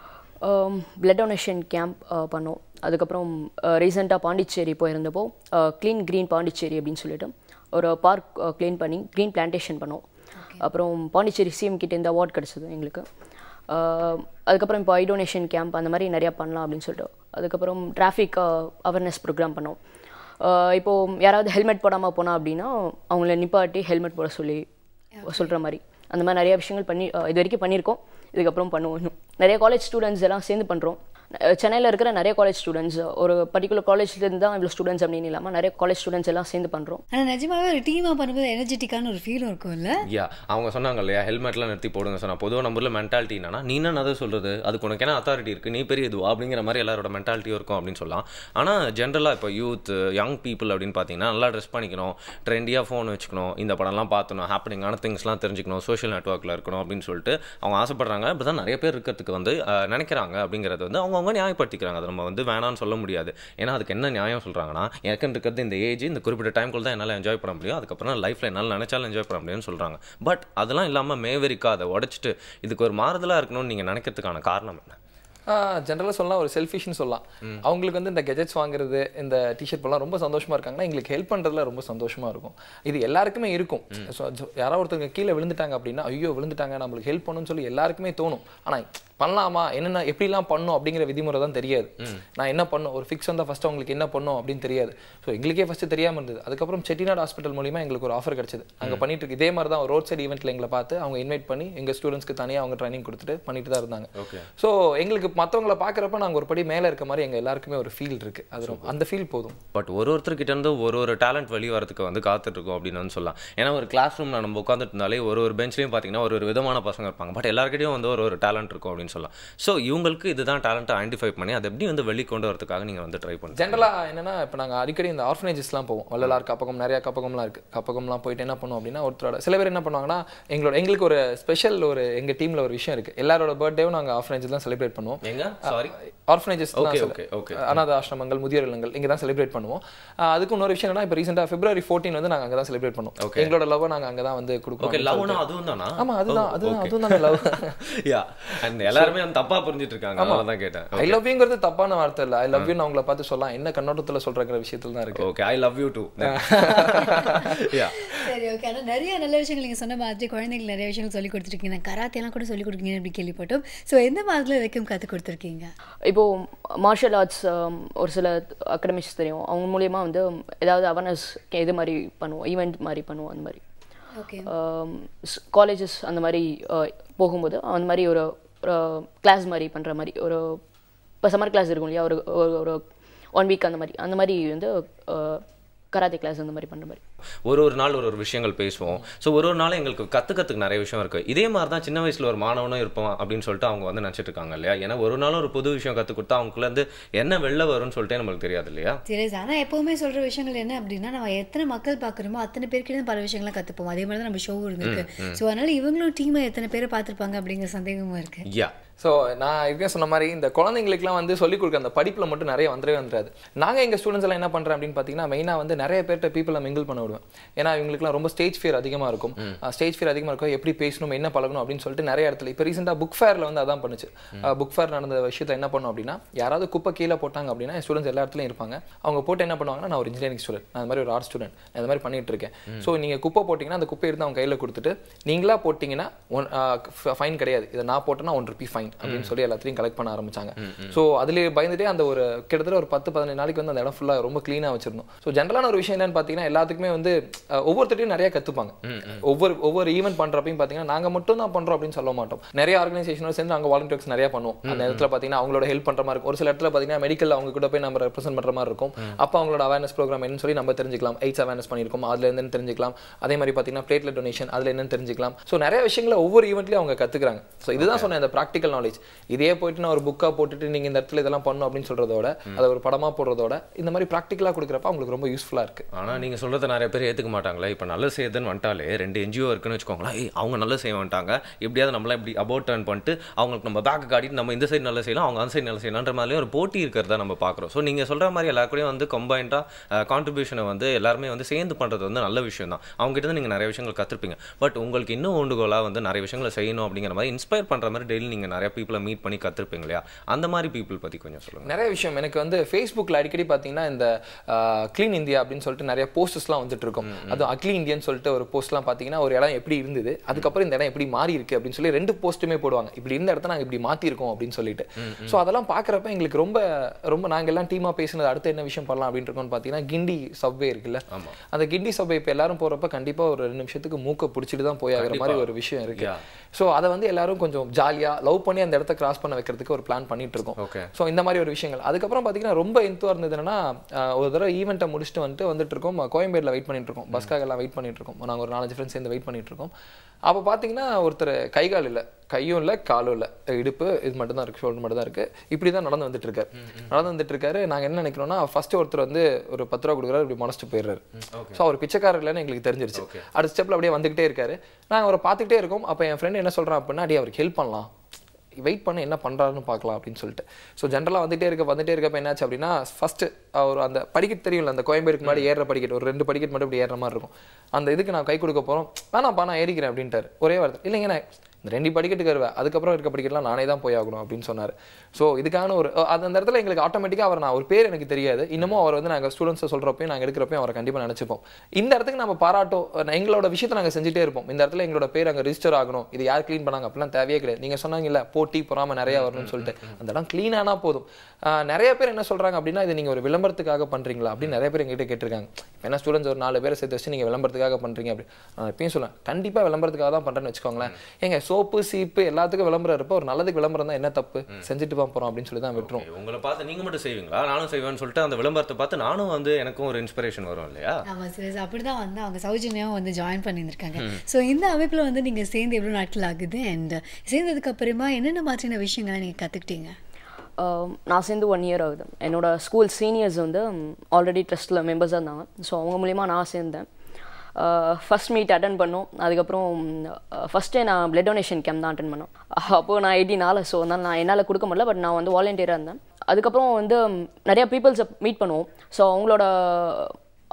பிளட் டொனேஷன் கேம்ப் பண்ணோம். அதுக்கப்புறம் ரீசெண்டாக பாண்டிச்சேரி போயிருந்தப்போ க்ளீன் க்ரீன் பாண்டிச்சேரி அப்படின்னு சொல்லிட்டு ஒரு பார்க் க்ளீன் பண்ணி க்ரீன் பிளான்டேஷன் பண்ணோம். அப்புறம் பாண்டிச்சேரி சிஎம் கிட்ட இந்த அவார்ட் கிடச்சிது எங்களுக்கு. அதுக்கப்புறம் இப்போ ஐ டொனேஷன் கேம்ப் அந்த மாதிரி நிறையா பண்ணலாம் அப்படின்னு சொல்லிட்டு அதுக்கப்புறம் டிராஃபிக் அவேர்னஸ் ப்ரோக்ராம் பண்ணோம். இப்போது யாராவது ஹெல்மெட் போடாமல் போனால் அப்படின்னா அவங்கள நிப்பாட்டி ஹெல்மெட் போட சொல்லி சொல்கிற மாதிரி அந்த மாதிரி நிறையா விஷயங்கள் பண்ணி இது வரைக்கும் பண்ணியிருக்கோம். இதுக்கப்புறம் பண்ணுவோம். இன்னும் நிறைய காலேஜ் ஸ்டூடெண்ட்ஸ் எல்லாம் சேர்ந்து பண்ணுறோம். சென்னையில் இருக்கிற நிறைய காலேஜ் ஸ்டூடெண்ட்ஸ், ஒரு பர்டிகுலர் காலேஜ்லேருந்து தான் இவ்வளோ ஸ்டூடெண்ட்ஸ் அப்படின்னு இல்லாமல் நிறைய காலேஜ் ஸ்டூடெண்ட்ஸ் எல்லாம் சேர்ந்து பண்ணுறோம். ஆனால் நிஜமாவே ஒரு டீமாக பண்ணும்போது எனர்ஜெட்டிக்கான ஒரு ஃபீலும் இருக்கும் இல்லை? அவங்க சொன்னாங்க இல்லையா, ஹெல்மெட்லாம் நிறுத்தி போடுங்க சொன்னால் பொதுவாக நம்மள மென்டாலிட்டி என்னன்னா, நீ என்ன அதை சொல்கிறது, அதுக்கு உனக்கு என்ன அத்தாரிட்டி இருக்குது, நீ பெரிய இதுவா அப்படிங்கிற மாதிரி எல்லாரோட மென்டாலிட்டியும் இருக்கும் அப்படின்னு சொல்லலாம். ஆனால் ஜென்ரலாக இப்போ யூத் யங் பீப்புள் அப்படின்னு பார்த்தீங்கன்னா நல்லா ட்ரெஸ் பண்ணிக்கணும், ட்ரெண்டியாக ஃபோன் வச்சுக்கணும், இந்த படம்லாம் பார்த்தணும், ஹாப்பனிங்கான திங்ஸ்லாம் தெரிஞ்சுக்கணும், சோஷியல் நெட்ஒர்க்கில் இருக்கணும் அப்படின்னு சொல்லிட்டு அவங்க ஆசைப்படுறாங்க. இப்படி தான் நிறைய பேர் இருக்கிறதுக்கு வந்து நினைக்கிறாங்க அப்படிங்கிறது வந்து அவங்கவுங்க நியாயப்படுத்திக்கிறாங்க. அதை நம்ம வந்து வேணான்னு சொல்ல முடியாது. ஏன்னா அதுக்கு என்ன நியாயம் சொல்கிறாங்கன்னா, எனக்கு இருக்கிறது இந்த ஏஜ், இந்த குறிப்பிட்ட டைம்குள்ள தான் என்னால் என்ஜாய் பண்ண முடியும், அதுக்கப்புறம் லைஃப்பில் என்னால் நினைச்சாலும் என்ஜாய் பண்ண முடியும்னு சொல்கிறாங்க. பட் அதெல்லாம் இல்லாமல் மேவரிக்கா அதை உடச்சிட்டு இதுக்கு ஒரு மாறுதலாக இருக்கணும்னு நீங்கள் நினைக்கிறதுக்கான காரணம் என்ன? ஜென்ரலாக சொல்லலாம் ஒரு செல்ஃபிஷ்னு சொல்லலாம். அவங்களுக்கு வந்து இந்த கெஜெட்ஸ் வாங்குறது, இந்த டிஷர்ட் போலாம் ரொம்ப சந்தோஷமாக இருக்காங்கன்னா எங்களுக்கு ஹெல்ப் பண்ணுறதுல ரொம்ப சந்தோஷமாக இருக்கும். இது எல்லாருக்குமே இருக்கும். ஸோ யாராவது ஒருத்தவங்க கீழே விழுந்துட்டாங்க அப்படின்னா, ஐயோ விழுந்துட்டாங்க நம்மளுக்கு ஹெல்ப் பண்ணணும்னு சொல்லி எல்லாருக்குமே தோணும். ஆனால் பண்ணலாமா, என்னென்ன எப்படிலாம் பண்ணும் அப்படிங்கிற விதிமுறை தான் தெரியாது. நான் என்ன பண்ணும், ஒரு ஃபிக்ஸ் வந்தால் ஃபஸ்ட்டு அவங்களுக்கு என்ன பண்ணும் அப்படின்னு தெரியாது. ஸோ எங்களுக்கே ஃபஸ்ட்டு தெரியாமல் இருந்தது. அதுக்கப்புறம் செட்டிநாடு ஹாஸ்பிட்டல் மூலிமா எங்களுக்கு ஒரு ஆஃபர் கிடச்சிது. அங்கே பண்ணிட்டு இருக்கு இதே மாதிரி தான் ரோட் சைடு ஈவெண்ட்டில் எங்களை பார்த்து அவங்க இன்வைட் பண்ணி எங்கள் ஸ்டூடெண்ட்ஸ்க்கு தனியாக அவங்க ட்ரைனிங் கொடுத்துட்டு பண்ணிட்டு தான் இருந்தாங்க. ஸோ எங்களுக்கு மற்றவங்களை பார்க்குறப்ப நாங்கள் ஒரு படி மேலே இருக்க மாதிரி எங்கள் எல்லாருக்குமே ஒரு ஃபீல் இருக்குது. அது அந்த ஃபீல் போதும். பட் ஒருத்தர்கிட்ட இருந்து ஒரு டேலண்ட் வெளியே வரதுக்கு வந்து காத்துட்ருக்கோம் அப்படின்னு சொல்லலாம். ஏன்னா ஒரு கிளாஸ் ரூம் நம்ம உட்காந்துட்டு இருந்தாலே ஒரு பெஞ்ச்லையும் பார்த்தீங்கன்னா ஒரு விதமான பசங்க இருப்பாங்க. பட் எல்லாருக்கிட்டையும் வந்து ஒரு டேலண்ட் இருக்கும் அப்படின்னு சொல்லலாம். ஸோ இவங்களுக்கு இதுதான் டேலண்ட்டை ஐடென்டிஃபை பண்ணி அதை எப்படி வந்து வெளி கொண்டு வரதுக்காக நீங்கள் வந்து ட்ரை பண்ணுங்க. ஜென்ரலாக என்னன்னா, இப்போ நாங்கள் அடிக்கடி இந்த ஆர்ஃபனேஜஸ்லாம் போவோம். வள்ளலார் காப்பகம், நிறையா காப்பகம்லாம் இருக்குது. காப்பகம்லாம் போயிட்டு என்ன பண்ணுவோம் அப்படின்னா, ஒருத்தரோட சில பேர் என்ன பண்ணுவாங்கன்னா, எங்களுக்கு ஒரு ஸ்பெஷல் எங்கள் டீமில் ஒரு விஷயம் இருக்குது. எல்லாரோட பர்த்டேவும் நாங்கள் ஆர்ஃபனேஜ் தான் செலிப்ரேட் பண்ணுவோம். எங்க சாரி ஆர்ஃபனேஜஸ் அனாத ஆசிரமங்கள், முதியோர் இல்லங்கள் இங்கே தான் செலிப்ரேட் பண்ணுவோம். அதுக்கு இன்னொரு விஷயம் என்னன்னா, இப்போ ரீசெண்டாக February 14 வந்து நாங்கள் அங்கே தான் செலிப்ரேட் பண்ணுவோம். எங்களோட லவ் நாங்கள் அங்கே தான் வந்து கொடுக்குறோம். லவ்னா அதுவும் தானா? ஆமா, அதுவும் தானே லவ். யா, அண்ட் எல்லாருமே அந்த தப்பா புரிஞ்சிட்டு இருக்காங்க. அதனால தான் கேட்டேன். ஐ லவ் யூங்கிறது தப்பான வார்த்தை இல்லை. ஐ லவ் யூ அவங்கள பார்த்து சொல்லலாம், என்ன கண்ணோட்டத்துல சொல்றங்கிற விஷயத்துல தான் இருக்கு. Okay, I love you too. Yeah, சரி, ஓகே. ஆனால் நிறைய நல்ல விஷயங்கள் நீங்கள் சொன்ன மாதிரி குழந்தைங்களுக்கு நிறைய விஷயங்கள் சொல்லி கொடுத்துருக்கீங்க. கராத்தே எல்லாம் கூட சொல்லி கொடுக்குறீங்க அப்படி கேள்விப்பட்டோம். ஸோ எந்த மாதிரி வரைக்கும் கற்றுக் கொடுத்துருக்கீங்க? இப்போது மார்ஷல் ஆர்ட்ஸ் ஒரு சில அகாடமிக்ஸ் தெரியும், அவங்க மூலியமா வந்து ஏதாவது அவேர்னஸ் இது மாதிரி பண்ணுவோம், ஈவெண்ட் மாதிரி பண்ணுவோம். அந்த மாதிரி ஓகே, காலேஜஸ் அந்த மாதிரி போகும்போது அந்த மாதிரி ஒரு கிளாஸ் மாதிரி பண்ணுற மாதிரி ஒரு இப்போ சம்மர் கிளாஸ் இருக்கும் இல்லையா, ஒரு 1 வீக் அந்த மாதிரி வந்து கராத்தே கிளாஸ் அந்த மாதிரி பண்ணுற மாதிரி ஒரு நாள் ஒரு விஷயங்கள் பேசுவோம். ஸோ ஒரு நாள் எங்களுக்கு கற்றுக்கிறதுக்கு நிறைய விஷயம் இருக்குது. இதே மாதிரி தான் சின்ன வயசில் ஒரு மாணவனும் இருப்போம் அப்படின்னு சொல்லிட்டு அவங்க வந்து நினச்சிட்டு இருக்காங்க இல்லையா. ஏன்னா ஒரு நாளும் ஒரு புது விஷயம் கற்றுக் கொடுத்தா அவங்களுக்குலேருந்து என்ன வெளில வரும்னு சொல்லிட்டு நம்மளுக்கு தெரியாது இல்லையா. சரி, ஆனால் எப்போவுமே சொல்கிற விஷயங்கள் என்ன அப்படின்னா, நம்ம எத்தனை மக்கள் பார்க்குறோமோ அத்தனை பேருக்கிட்ட பல விஷயங்கள்லாம் கற்றுப்போம். அதே மாதிரி தான் நம்ம ஷோ இருந்திருக்கு. ஸோ அதனால் இவங்களும் டீமை எத்தனை பேரை பார்த்துருப்பாங்க அப்படிங்கிற சந்தேகமும் இருக்குது. யா, ஸோ நான் இருக்கேன் சொன்ன மாதிரி இந்த குழந்தைங்களுக்குலாம் வந்து சொல்லிக் கொடுக்க அந்த படிப்பில் மட்டும் நிறைய வந்துடாது. நாங்கள் எங்கள் ஸ்டூடெண்ட்ஸ் எல்லாம் என்ன பண்ணுறோம் அப்படின்னு பார்த்தீங்கன்னா, மெயினாக வந்து நிறைய பேர்ட்ட பீப்பிளை மிங்கிள் பண்ண விடுவேன். ஏன்னா இவங்களுக்குலாம் ரொம்ப ஸ்டேஜ் ஃபியர் அதிகமாக இருக்கும். எப்படி பேசணும், என்ன பழகணும் அப்படின்னு சொல்லிட்டு நிறைய இடத்துல இப்போ ரீசெண்டாக புக் ஃபேரில் வந்து அதான் பண்ணுச்சு. புக் ஃபேர் நடந்த விஷயத்தை என்ன பண்ணோம் அப்படின்னா, யாராவது குப்பை கீழே போட்டாங்க அப்படின்னா ஸ்டூடெண்ட்ஸ் எல்லா இடத்துலையும் இருப்பாங்க. அவங்க போட்டு என்ன பண்ணுவாங்கன்னா, நான் ஒரு இன்ஜினியரிங் ஸ்டூடெண்ட், நான் அந்த மாதிரி ஒரு ஆர்ட் ஸ்டூடெண்ட், நான் இந்த மாதிரி பண்ணிட்டு இருக்கேன். ஸோ நீங்கள் குப்பை போட்டிங்கன்னா அந்த குப்பை எடுத்து அவங்க கையில் கொடுத்துட்டு, நீங்களா போட்டிங்கன்னா ஃபைன் கிடையாது, இதை நான் போட்டேன்னா 1 ரூபி ஃபைன் அப்படின்னு சொல்லி எல்லாத்தையும் கலெக்ட் பண்ண ஆரம்பிச்சாங்க. ஸோ அதுலேயே பயந்துட்டே அந்த ஒரு கிட்டத்தட்ட ஒரு 10-15 நாளைக்கு வந்து அந்த இடம் ஃபுல்லாக ரொம்ப க்ளீனாக வச்சிருந்தோம். ஸோ ஜென்ரலான ஒரு விஷயம் என்னன்னு பார்த்தீங்கன்னா, எல்லாத்துக்குமே வந்து ஒவ்வொருத்தையும் நிறைய கற்றுப்பாங்க. ஒவ்வொரு ஈவெண்ட் பண்ணுறப்பையும் பார்த்தீங்கன்னா, நாங்கள் மட்டும் தான் பண்ணுறோம் அப்படின்னு சொல்ல மாட்டோம். நிறைய ஆர்கனைசேஷனோட சேர்ந்து நாங்கள் வாலண்டியர்ஸ் நிறைய பண்ணுவோம். அந்த இடத்துல பார்த்தீங்கன்னா அவங்களோட ஹெல்ப் பண்ணுற மாதிரி இருக்கும். ஒரு சில இடத்துல பார்த்தீங்கன்னா மெடிக்கல் அவங்க கூட போய் நம்ம ரெப்ரசென்ட் பண்ணுற மாதிரி இருக்கும். அப்போ அவங்களோட அவேர்னஸ் ப்ரோக்ராம் என்னன்னு சொல்லி நம்ம தெரிஞ்சுக்கலாம். எய்ட்ஸ் அவேர்னஸ் பண்ணியிருக்கோம், அதில் என்னன்னு தெரிஞ்சுக்கலாம். அதே மாதிரி பார்த்தீங்கன்னா பிளேட்லெட் டொனேஷன், அதில் என்னன்னு தெரிஞ்சுக்கலாம். ஸோ நிறைய விஷயங்களை ஒவ்வொரு ஈவெண்ட்லையும் அவங்க கற்றுக்குறாங்க. ஸோ இதுதான் சொன்னேன், அந்த ப்ராக்டிக்கல் நாலேஜ். இதே போயிட்டு நான் ஒரு புக்காக போட்டுட்டு நீங்கள் இந்த இடத்துல இதெல்லாம் பண்ணணும் அப்படின்னு சொல்கிறதோட, அதை ஒரு படமாக போடுறதோட இந்த மாதிரி ப்ராக்டிக்கலாக கொடுக்குறப்ப அவங்களுக்கு ரொம்ப யூஸ்ஃபுல்லாக இருக்குது. ஆனால் நீங்கள் சொல்கிறத நிறைய பேர் ஏற்றுக்க மாட்டாங்களே. இப்போ நல்ல செய்யுதுன்னு வந்துட்டாலே 2 NGO இருக்குன்னு வச்சுக்கோங்களேன், அவங்க நல்ல செய்ய வந்துட்டாங்க, எப்படியாவது நம்மளாம் இப்படி அபவுட் டர்ன் பண்ணிட்டு அவங்களுக்கு நம்ம பேக் காட்டிட்டு நம்ம இந்த சைடு நல்ல செய்யலாம், அவங்க அந்த சைடு நல்ல செய்யலான்ற மாதிரியும் ஒரு போட்டி இருக்கிறத நம்ம பார்க்குறோம். ஸோ நீங்கள் சொல்கிற மாதிரி எல்லாருக்கூடையும் வந்து கம்பைண்டாக கான்ட்ரிபியூஷனை வந்து எல்லாருமே வந்து சேர்ந்து பண்ணுறது வந்து நல்ல விஷயம் தான். அவங்ககிட்ட நீங்கள் நிறைய விஷயங்கள் கற்றுருப்பீங்க. பட் உங்களுக்கு இன்னும் ஊண்டுகோலாக வந்து நிறைய விஷயங்களை செய்யணும் அப்படிங்கிற மாதிரி இன்ஸ்பயர் பண்ணுற மாதிரி டெய்லி நீங்கள் நிறைய பீப்புளை மீட் பண்ணி கற்றுருப்பீங்க இல்லையா. அந்த மாதிரி பீப்புள் பற்றி கொஞ்சம் சொல்லுங்கள். நிறைய விஷயம் எனக்கு வந்து ஃபேஸ்புக்கில் அடிக்கடி பார்த்தீங்கன்னா இந்த க்ளீன் இந்தியா அப்படின்னு சொல்லிட்டு நிறைய போஸ்டர்ஸ்லாம் வந்துட்டு இருக்கும். அதுவும் அக்லி இந்தியன்னு சொல்லிட்டு ஒரு போஸ்ட்லாம் பார்த்தீங்கன்னா, ஒரு இடம் எப்படி இருந்தது, அதுக்கப்புறம் இந்த இடம் எப்படி மாறி இருக்கு அப்படின்னு சொல்லி 2 போஸ்ட்டுமே போடுவாங்க. இப்படி இருந்த இடத்த நாங்கள் இப்படி மாற்றிருக்கோம் அப்படின்னு சொல்லிட்டு. ஸோ அதெல்லாம் பார்க்குறப்ப எங்களுக்கு ரொம்ப ரொம்ப நாங்கள் எல்லாம் டீமாக பேசினது அடுத்து என்ன விஷயம் பண்ணலாம் அப்படின்னு இருக்கோம்னு பார்த்தீங்கன்னா, கிண்டி சப்வே இருக்குல்ல, அந்த கிண்டி சப்வே இப்போ எல்லாரும் போகிறப்ப கண்டிப்பாக ஒரு 2 நிமிஷத்துக்கு மூக்கை பிடிச்சிட்டு தான் போய் ஆகிற மாதிரி ஒரு விஷயம் இருக்கு. ஸோ அதை வந்து எல்லாரும் கொஞ்சம் ஜாலியாக லவ் பண்ணி அந்த இடத்த கிராஸ் பண்ண வைக்கிறதுக்கு ஒரு பிளான் பண்ணிட்டு இருக்கோம். ஸோ இந்த மாதிரி ஒரு விஷயங்கள். அதுக்கப்புறம் பார்த்தீங்கன்னா ரொம்ப இன்த்துவா இருந்தது என்னன்னா, ஒரு தடவை ஈவெண்ட்டை முடிச்சுட்டு வந்துட்டு இருக்கோம், கோயம்பேடில் வெயிட் பண்ணிட்டு இருக்கோம், பஸ்க்காக எல்லாம் வெயிட் பண்ணிட்டு இருக்கோம். நாங்கள் ஒரு 4-5 ஃப்ரெண்ட்ஸ் சேர்ந்து வெயிட் பண்ணிட்டு இருக்கோம். அப்போ பார்த்தீங்கன்னா ஒருத்தர் கை கால் இல்லை, கையும் இல்லை காலும் இல்லை, இடுப்பு இது மட்டும் தான் இருக்குது, ஷோல்டர் மட்டும் தான் இருக்குது. இப்படி தான் நடந்து வந்துட்டு இருக்காரு. நாங்கள் என்ன நினைக்கிறோம்னா, ஃபர்ஸ்ட் ஒருத்தர் வந்து ஒரு 10 ரூபா கொடுக்குறாரு, இப்படி மனசிட்டு போயிடுறாரு. ஸோ அவர் பிச்சைக்காரர் இல்லைன்னு எங்களுக்கு தெரிஞ்சிருச்சு. அடுத்த ஸ்டெப்பில் அப்படியே வந்துகிட்டே இருக்காரு. நாங்கள் அவரை பார்த்துக்கிட்டே இருக்கோம். அப்போ என் ஃப்ரெண்ட் என்ன சொல்கிறான் அப்படின்னா, அடி அவருக்கு ஹெல்ப் பண்ணலாம், வெயிட் பண்ண என்ன பண்ணுறாருன்னு பார்க்கலாம் அப்படின்னு சொல்லிட்டு. ஸோ ஜென்ரலாக வந்துட்டே இருக்கப்போ என்னாச்சு அப்படின்னா, ஃபஸ்ட்டு அவர் அந்த படிக்கட்டு தெரியும்ல, அந்த கோயம்பேடுக்கு முன்னாடி ஏறுற படிக்கட்டு, ஒரு 2 படிக்கட்டு மட்டும் இப்படி ஏறுற மாதிரி இருக்கும். அந்த இதுக்கு நான் கை கொடுக்க போகிறோம், வேணாம்ப்பா நான் ஏறிக்கிறேன் அப்படின்ட்டார். ஒரே வார்த்தை, இல்லைங்க நான் இந்த 2 படிக்கட்டுக்கு வருவேன், அதுக்கப்புறம் இருக்க படிக்கட்டுலாம் நானே தான் போய் ஆகணும் அப்படின்னு சொன்னார். ஸோ இதுக்கான ஒரு அந்த இடத்துல எங்களுக்கு ஆட்டோமேட்டிக்காக அவர், நான் ஒரு பேர் எனக்கு தெரியாது, இன்னமும் அவர் வந்து நாங்கள் ஸ்டூடெண்ட்ஸை சொல்கிறப்பையும் நாங்கள் எடுக்கிறப்பையும் அவரை கண்டிப்பாக நினச்சிப்போம். இந்த இடத்துக்கு நம்ம எங்களோட விஷயத்தை நாங்கள் செஞ்சுட்டே இருப்போம். இந்த இடத்துல எங்களோட பேர் அங்கே ரிஜிஸ்டர் ஆகணும், இது யார் க்ளீன் பண்ணாங்க அப்படிலாம் தேவையே கிடையாது. நீங்கள் சொன்னாங்கல்ல போட்டி பொறாமல் நிறையா வரணும்னு சொல்லிட்டு, அந்த இடம் க்ளீன் ஆனால் போதும். நிறைய பேர் என்ன சொல்கிறாங்க அப்படின்னா, இது நீங்கள் ஒரு விளம்பரத்துக்காக பண்ணுறீங்களா அப்படின்னு நிறைய பேர் எங்ககிட்ட கேட்டிருக்காங்க. என்ன ஸ்டூடெண்ட்ஸ் ஒரு 4 பேரை சேர்த்து வச்சு நீங்கள் விளம்பரத்துக்காக பண்ணுறீங்க அப்படி. நான் எப்பயும் சொல்லுவேன், கண்டிப்பாக விளம்பரத்துக்காக தான் பண்ணுறேன்னு வச்சுக்கோங்களேன். எங்க சோப்பு சீப்பு எல்லாத்துக்கும் விளம்பரம் இருப்ப, ஒரு நல்லதுக்கு விளம்பரம் தான் என்ன தப்பு, செஞ்சுட்டு போறோம் அப்படின்னு சொல்லி தான் விட்டுரும். உங்களை பார்த்து நீங்க மட்டும் செய்வீங்களா, நானும் செய்வேன்னு சொல்லிட்டு அந்த விளம்பரத்தை பார்த்து நானும் வந்து எனக்கும் ஒரு இன்ஸ்பிரேஷன் வரும் இல்லையா? ஆமா சார், அப்படிதான் வந்து அவங்க சௌஜன்யாவும் வந்து ஜாயின் பண்ணியிருக்காங்க. ஸோ இந்த அமைப்பில் வந்து நீங்கள் சேர்ந்து எவ்வளோ நாட்கள் ஆகுது, அண்ட் சேர்ந்ததுக்கு அப்புறமா என்னென்ன மாதிரியான விஷயங்களை நீங்கள் கற்றுக்கிட்டீங்க? நான் சேர்ந்து 1 இயர் ஆகுது. என்னோட ஸ்கூல் சீனியர்ஸ் வந்து ஆல்ரெடி ட்ரஸ்ட்டில் மெம்பர்ஸாக இருந்தாங்க. ஸோ அவங்க மூலிமா நான் சேர்ந்தேன். ஃபஸ்ட் மீட் அட்டன் பண்ணோம். அதுக்கப்புறம் ஃபஸ்ட்டே நான் பிளட் டொனேஷன் கேம்ப் தான் அட்டன் பண்ணோம். அப்போது நான் 18 ஸோ அதனால் நான் என்னால் கொடுக்க முடியல, பட் நான் வந்து வாலண்டியராக இருந்தேன். அதுக்கப்புறம் வந்து நிறையா பீப்புள்ஸை மீட் பண்ணுவோம். ஸோ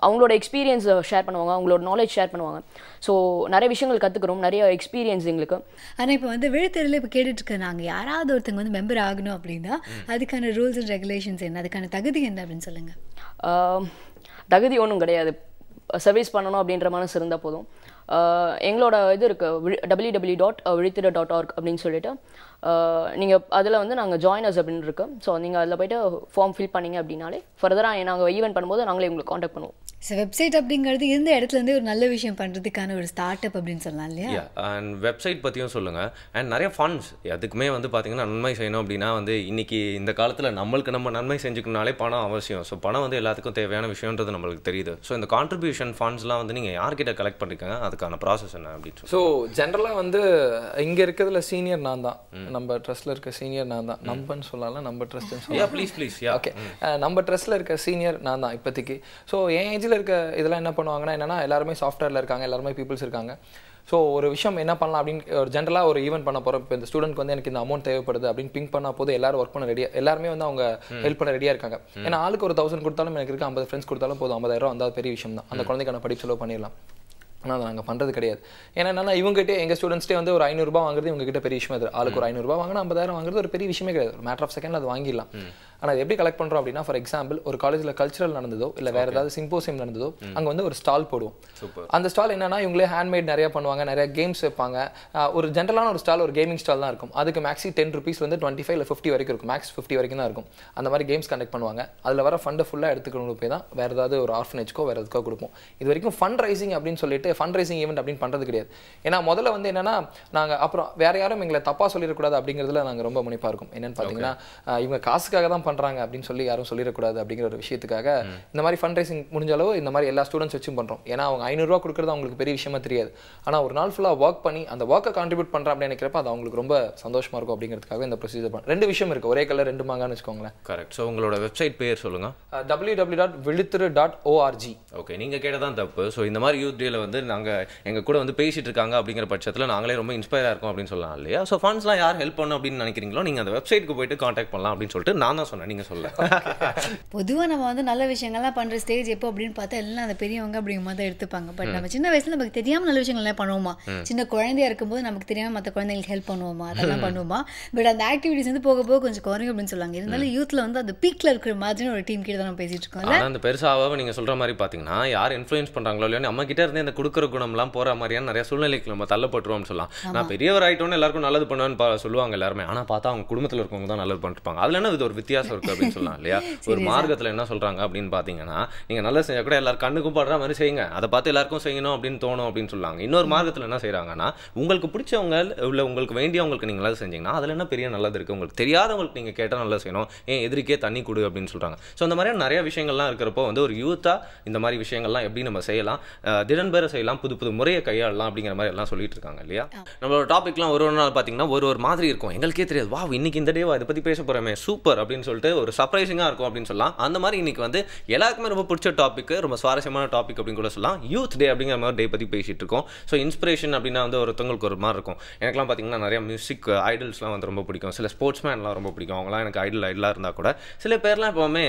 அவங்களோட எக்ஸ்பீரியன்ஸை ஷேர் பண்ணுவாங்க, அவங்களோட நாலேஜ் ஷேர் பண்ணுவாங்க. ஸோ நிறைய விஷயங்கள் கற்றுக்குறோம், நிறைய எக்ஸ்பீரியன்ஸ் எங்களுக்கு. ஆனால் இப்போ வந்து விழுத்தெரியில் இப்போ கேட்டுட்ருக்க நாங்கள் யாராவது ஒருத்தங்க வந்து மெம்பர் ஆகணும் அப்படின்னா அதுக்கான ரூல்ஸ் அண்ட் ரெகுலேஷன்ஸ் என்ன, அதுக்கான தகுதி என்ன அப்படின்னு சொல்லுங்கள். தகுதி ஒன்றும் கிடையாது, சர்வீஸ் பண்ணணும் அப்படின்ற மனசு இருந்தால் போதும். எங்களோட இது இருக்குது www.vilithira.org அப்படின்னு சொல்லிட்டு நீங்கள் அதில் வந்து நாங்கள் ஜாயினர்ஸ் அப்படின்னு இருக்கு. ஸோ நீங்கள் அதில் போய்ட்டு ஃபார்ம் ஃபில் பண்ணிங்க அப்படின்னாலே ஃபர்தராக நாங்கள் ஈவெண்ட் பண்ணும்போது நாங்களே உங்களுக்கு காண்டாக்ட் பண்ணுவோம். ஸோ வெப்சைட் அப்படிங்கிறது இருந்த இடத்துலேருந்தே ஒரு நல்ல விஷயம் பண்ணுறதுக்கான ஒரு ஸ்டார்ட் அப் அப்படின்னு சொல்லலாம் இல்லையா? அண்ட் வெப்சைட் பற்றியும் சொல்லுங்கள். அண்ட் நிறைய ஃபண்ட்ஸ் அதுக்குமே வந்து பார்த்தீங்கன்னா நன்மை செய்யணும் அப்படின்னா வந்து இன்றைக்கி இந்த காலத்தில் நம்மளுக்கு நம்ம நன்மை செஞ்சுக்கணுனாலே பணம் அவசியம். ஸோ பணம் வந்து எல்லாத்துக்கும் தேவையான விஷயன்றது நம்மளுக்கு தெரியுது. ஸோ இந்த கான்ட்ரிபியூஷன் ஃபண்ட்ஸ்லாம் வந்து நீங்கள் யார்கிட்ட கலெக்ட் பண்ணிருக்கீங்க, அதுக்கான ப்ராசஸ் என்ன அப்படின்னு ஸோ ஜென்ரலாக வந்து இங்கே இருக்கிறதுல சீனியர் நான் தான், நம்ம ட்ரஸ்ட்டில் இருக்க சீனியர் நான் தான். நம்பன்னு சொல்லலாம், நம்ம ட்ரஸ்ட்னு சொல்லலாம். ப்ளீஸ் ஓகே, நம்ம ட்ரஸ்ட்டில் இருக்க சீனியர் நான் தான் இப்போதைக்கு. ஸோ என் ஏஜில் இருக்க இதெல்லாம் என்ன பண்ணுவாங்கன்னா என்னன்னா எல்லாருமே சாஃப்ட்வேரில் இருக்காங்க, எல்லாருமே பீப்புள்ஸ் இருக்காங்க. ஸோ ஒரு விஷயம் என்ன பண்ணலாம் அப்படின்னு ஒரு ஜென்ரலாக ஒரு ஈவெண்ட் பண்ண போகிறோம். இப்போ இந்த ஸ்டூடெண்ட்க்கு வந்து எனக்கு இந்த அமௌண்ட் தேவைப்படுது அப்படின்னு பிங்க் பண்ணால் போது எல்லாரும் ஒர்க் பண்ண ரெடியாக, எல்லாருமே வந்து அவங்க ஹெல்ப் பண்ண ரெடியாக இருக்காங்க. ஏன்னா ஆளுக்கு ஒரு 1000 கொடுத்தாலும் எனக்கு இருக்க 50 ஃப்ரெண்ட்ஸ் கொடுத்தாலும் போதும், 50,000 வந்தால் பெரிய விஷயம் தான். அந்த குழந்தைக்கான படிப்பு செலவு பண்ணிடலாம். ஆனால் அதை நாங்கள் பண்ணுறது கிடையாது. ஏன்னா இவங்ககிட்டே எங்கள் ஸ்டூடெண்ட்ஸ்டே வந்து ஒரு 500 ரூபாய் வாங்குறது இவங்ககிட்ட பெரிய விஷயம். அது ஆளுக்கு ஒரு 500 ரூபாய் வாங்கினா 50,000 வாங்குறது ஒரு பெரிய விஷயமே கிடையாது. ஒரு மேட்டர் ஆஃப் செகண்ட் அது வாங்கிடலாம். ஆனால் எப்படி கலெக்ட் பண்ணுறோம் அப்படின்னா, ஃபார் எக்ஸாம்பிள் ஒரு காலேஜில் கல்ச்சரல் நடந்ததோ இல்லை வேறு ஏதாவது சிம்போசியம் நடந்ததோ அங்கே வந்து ஒரு ஸ்டால் போடுவோம். அந்த ஸ்டால் என்னன்னா இவங்களே ஹேண்ட்மேட் நிறையா பண்ணுவாங்க, நிறைய கேம்ஸ் வைப்பாங்க. ஒரு ஜென்ரலான ஒரு ஸ்டால் ஒரு கேமிங் ஸ்டால் தான் இருக்கும். அதுக்கு மேக்ஸி 10 rupees வந்து 25 இல்லை 50 வரைக்கும் இருக்கும். மேக்ஸ் 50 வரைக்கும் தான் இருக்கும். அந்த மாதிரி கேம்ஸ் கண்டக்ட் பண்ணுவாங்க. அதில் வர ஃபண்டை ஃபுல்லாக எடுத்துக்கணும் போய் தான் வேறு ஏதாவது ஒரு ஆர்ஃபனேஜ்க்கோ வேறு எதுக்கோ கொடுப்போம். இது வரைக்கும் ஃபண்ட் ரைசிங் அப்படின்னு சொல்லிட்டு ஃபண்ட் ரைசிங் ஈவெண்ட் அப்படின்னு பண்ணுறது கிடையாது. ஏன்னா முதல்ல வந்து என்னன்னா நாங்கள் அப்புறம் வேற யாரும் எங்களை தப்பாக சொல்லிடக்கூடாது அப்படிங்கிறதுல நாங்கள் ரொம்ப முனைப்பாக இருக்கும். என்னன்னு பார்த்தீங்கன்னா இவங்க காசுக்காக தான் பண்ணுறாங்க அப்படின்னு சொல்லி யாரும் சொல்லிடக்கூடாது அப்படிங்கிற ஒரு விஷயத்துக்காக இந்த மாதிரி ஃபண்ட் ரைசிங் முடிஞ்ச அளவு இந்த மாதிரி எல்லா ஸ்டூடெண்ட்ஸ் வச்சும் பண்ணுறோம். ஏன்னா அவங்க 500 ரூபா கொடுக்குறது அவங்களுக்கு பெரிய விஷயமா தெரியாது. ஆனால் ஒரு நாள் ஃபுல்லாக ஒர்க் பண்ணி அந்த ஒர்க்கை கான்ட்ரிபியூட் பண்ணுறேன் அப்படின்னு நினைக்கிறப்ப அது அவங்களுக்கு ரொம்ப சந்தோஷமாக இருக்கும். அப்படிங்கிறதுக்காக இந்த ப்ரொசீஜர் பண்ண 2 விஷயம் இருக்குது, ஒரே கலர் 2 மாங்கான்னு வச்சுக்கோங்களேன். கரெக்ட். ஸோ உங்களோட வெப்சைட் பேர் சொல்லுங்கள். www.vilithira.org. ஓகே, நீங்கள் கேட்டதான் தப்பு. ஸோ இந்த மாதிரி யூத் டேல வந்து நாங்கள் எங்கள் கூட வந்து பேசிட்டு இருக்காங்க அப்படிங்கிற பட்சத்தில் நாங்களே ரொம்ப இன்ஸ்பயராக இருக்கும் அப்படின்னு சொல்லலாம் இல்லையா? ஸோ ஃபண்ட்ஸ்லாம் யார் ஹெல்ப் பண்ணணும் அப்படின்னு நினைக்கிறீங்களோ நீங்கள் அந்த வெப்சைட்டுக்கு போயிட்டு காண்டாக்ட் பண்ணலாம் அப்படின்னு சொல்லிட்டு நான் தான் சொன்னேன், நீங்கள் சொல்ல. பொதுவாக நம்ம வந்து நல்ல விஷயங்கள்லாம் பண்ணுற ஸ்டேஜ் எப்போ அப்படின்னு பார்த்தா எல்லாம் அந்த பெரியவங்க அப்படிங்கிற மாதிரி தான் எடுத்துப்பாங்க. பட் நம்ம சின்ன வயசில் நமக்கு தெரியாமல் நல்ல விஷயங்கள்லாம் பண்ணுவோமா, சின்ன குழந்தையா இருக்கும்போது நமக்கு தெரியாமல் மற்ற குழந்தைங்களுக்கு ஹெல்ப் பண்ணுவோமா, அதெல்லாம் பண்ணுவோமா. பட் அந்த ஆக்டிவிட்டிஸ் வந்து போக போக கொஞ்சம் குறையும் அப்படின்னு சொல்லுவாங்க. இருந்தாலும் யூத்தில் வந்து அந்த பீக்கில் இருக்கிற மாதிரி ஒரு டீம் கிட்ட தான் நம்ம பேசிட்டு இருக்கோம்ல. அந்த பெருசாக நீங்கள் சொல்கிற மாதிரி பார்த்தீங்கன்னா யார் இன்ஃப்ளூயன்ஸ் பண்ணுறாங்களோ இல்லையா நம்ம கிட்ட இருந்து இந்த கொடுக்குற குணம்லாம் போகிற மாதிரியான நிறைய சூழ்நிலைக்கு நம்ம தள்ளப்பட்டுருவோம்னு சொல்லலாம். நான் பெரியவர் ஆகிட்டோன்னு எல்லாருக்கும் நல்லது பண்ணுவேன்னு சொல்லுவாங்க எல்லாருமே. ஆனால் பார்த்தா அவங்க குடும்பத்தில் இருக்கவங்க தான் நல்லது பண்ணிருப்பாங்க. அதில் என்ன இது ஒரு வித்தியாசம் இருக்குது அப்படின்னு சொல்லலாம் இல்லையா? ஒரு மார்க்கத்தில் என்ன சொல்கிறாங்க அப்படின்னு பார்த்தீங்கன்னா நீங்கள் நல்லது செஞ்சால் கூட எல்லாரும் கண்ணுக்கும் படுற மாதிரி செய்யுங்க, அதை பார்த்து எல்லாருக்கும் செய்யணும் அப்படின்னு தோணும் அப்படின்னு சொல்லுவாங்க. இன்னொரு மார்க்கத்தில் என்ன செய்கிறாங்கன்னா உங்களுக்கு பிடிச்சவங்க இல்லை உங்களுக்கு வேண்டியவங்களுக்கு நீங்கள் நல்லது செஞ்சீங்கன்னா அதில் என்ன பெரிய நல்லது இருக்குது, உங்களுக்கு தெரியாதவங்களுக்கு நீங்கள் கேட்டால் நல்லது செய்யணும், ஏன் எதிரிக்கே தண்ணி கொடு அப்படின்னு சொல்கிறாங்க. ஸோ அந்த மாதிரியான நிறைய விஷயங்கள்லாம் இருக்கிறப்போ வந்து ஒரு யூத்தாக இந்த மாதிரி விஷயங்கள்லாம் எப்படி நம்ம செய்யலாம், திறன்பெற செய்யலாம், புது புது முறையை கையாளலாம் அப்படிங்கிற மாதிரி எல்லாம் சொல்லிட்டு இருக்காங்க இல்லையா? நம்மளோட டாபிக்லாம் ஒரு நாள் பார்த்தீங்கன்னா ஒரு மாதிரி இருக்கும், எங்களுக்கே தெரியாது வா இன்னைக்கு இந்த டேவா இதை பற்றி பேச போகிறோமே சூப்பர் அப்படின்னு சொல்லிட்டு ஒரு சர்ப்ரைசிங்காக இருக்கும் அப்படின்னு சொல்லலாம். அந்த மாதிரி இன்னைக்கு வந்து எல்லாருக்குமே ரொம்ப பிடிச்ச டாபிக், ரொம்ப சுவாரஸ்யமான டாபிக் அப்படின்னு கூட சொல்லலாம். யூத் டே அப்படிங்கிற மாதிரி டே பற்றி பேசிட்டு இருக்கோம். ஸோ இன்ஸ்பிரேஷன் அப்படின்னா வந்து ஒருத்தவங்களுக்கு ஒரு மாதிரி இருக்கும். எனக்குலாம் பார்த்தீங்கன்னா நிறைய மியூசிக் ஐடல்ஸ்லாம் வந்து ரொம்ப பிடிக்கும், சில ஸ்போர்ட்ஸ்மேன்லாம் ரொம்ப பிடிக்கும். அவங்களாம் எனக்கு ஐடலாக இருந்தால் கூட சில பேர்லாம் எப்போவுமே